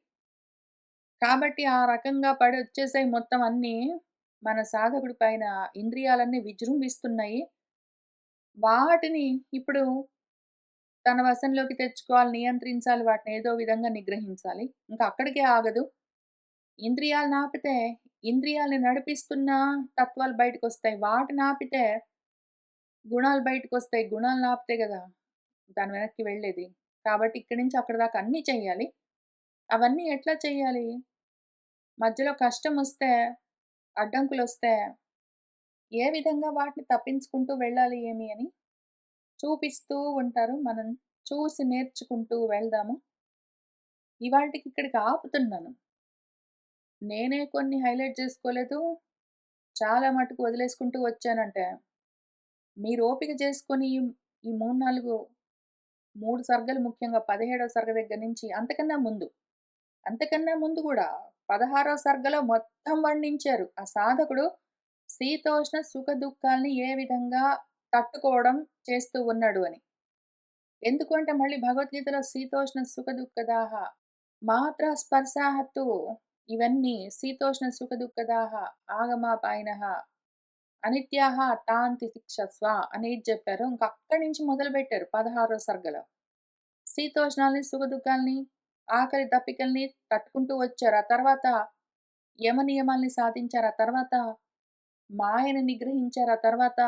Speaker 1: కాబట్టి ఆ రకంగా పడి వచ్చేసాయి మొత్తం అన్నీ. మన సాధకుడి పైన ఇంద్రియాలన్నీ విజృంభిస్తున్నాయి. వాటిని ఇప్పుడు తన వశంలోకి తెచ్చుకోవాలి, నియంత్రించాలి, వాటిని ఏదో విధంగా నిగ్రహించాలి. ఇంకా అక్కడికే ఆగదు. ఇంద్రియాలను ఆపితే, ఇంద్రియాలని నడిపిస్తున్న తత్వాలు బయటకొస్తాయి. వాటిని ఆపితే గుణాలు బయటకొస్తాయి. గుణాలను ఆపితే గదా! దాని వెనక్కి వెళ్ళేది. కాబట్టి ఇక్కడి నుంచి అక్కడి దాకా అన్నీ చెయ్యాలి. అవన్నీ ఎట్లా చెయ్యాలి? మధ్యలో కష్టమొస్తే, అడ్డంకులొస్తే ఏ విధంగా వాటిని తప్పించుకుంటూ వెళ్ళాలి ఏమి అని చూపిస్తూ ఉంటారు. మనం చూసి నేర్చుకుంటూ వెళ్దాము. ఇవాల్టికి ఇక్కడికి ఆపుతున్నాను. నేనే కొన్ని హైలైట్ చేసుకోలేదు. చాలా మటుకు వదిలేసుకుంటూ వచ్చానంటే, మీరు ఓపిక చేసుకొని ఈ 3, 4 3 సర్గలు ముఖ్యంగా 17వ సర్గ దగ్గర నుంచి అంతకన్నా ముందు గూడా 16వ సర్గలో మొత్తం వర్ణించారు. ఆ సాధకుడు శీతోష్ణ సుఖ దుఃఖాల్ని ఏ విధంగా తట్టుకోవడం చేస్తూ ఉన్నాడు అని. ఎందుకు అంటే మళ్ళీ భగవద్గీతలో శీతోష్ణ సుఖ దుఃఖదాహ మాత్ర స్పర్శాహత్తు ఇవన్నీ శీతోష్ణ సుఖ దుఃఖదాహ ఆగమాపాయినః అనిత్యాహ తాన్ తితిక్షస్వ అనేది చెప్పారు. ఇంక అక్కడి నుంచి మొదలుపెట్టారు 16వ సర్గలో. శీతోష్ణాల్ని, సుఖదుఖాల్ని, ఆకలి దప్పికల్ని తట్టుకుంటూ వచ్చారు. ఆ తర్వాత యమ నియమాల్ని సాధించారు. ఆ తర్వాత మాయను నిగ్రహించారు. ఆ తర్వాత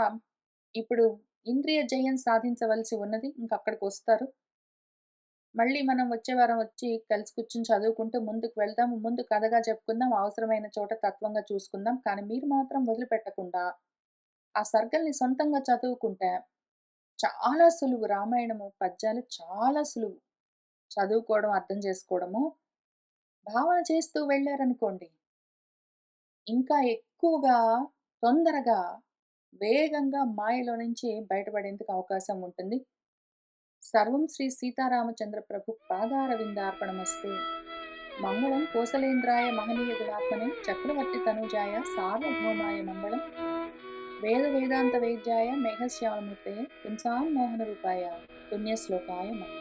Speaker 1: ఇప్పుడు ఇంద్రియ జయం సాధించవలసి ఉన్నది. ఇంకక్కడికొస్తారు. మళ్ళీ మనం వచ్చే వారం వచ్చి కలిసి కూర్చొని చదువుకుంటూ ముందుకు వెళ్దాం. ముందు కథగా చెప్పుకుందాం. అవసరమైన చోట తత్వంగా చూసుకుందాం. కానీ మీరు మాత్రం వదిలిపెట్టకుండా ఆ సర్గల్ని సొంతంగా చదువుకుంటే చాలా సులువు. రామాయణము పద్యాలు చాలా సులువు. చదువుకోవడం, అర్థం చేసుకోవడము. భావన చేస్తూ వెళ్లారనుకోండి, ఇంకా ఎక్కువగా, తొందరగా, వేగంగా మాయలో నుంచి బయటపడేందుకు అవకాశం ఉంటుంది. సర్వం శ్రీ సీతారామచంద్ర ప్రభు పాదారవిందార్పణమస్తు. మంగళం కోసలేంద్రాయ మహనీయ గుణాత్మనే చక్రవర్తి తనూజాయ సార్వభౌమాయ మంగళం. వేద వేదాంత వేద్యాయ మేఘశ్యామమూర్తయే పుంసాం మోహన రూపాయ పుణ్యశ్లోకాయ మంగళం.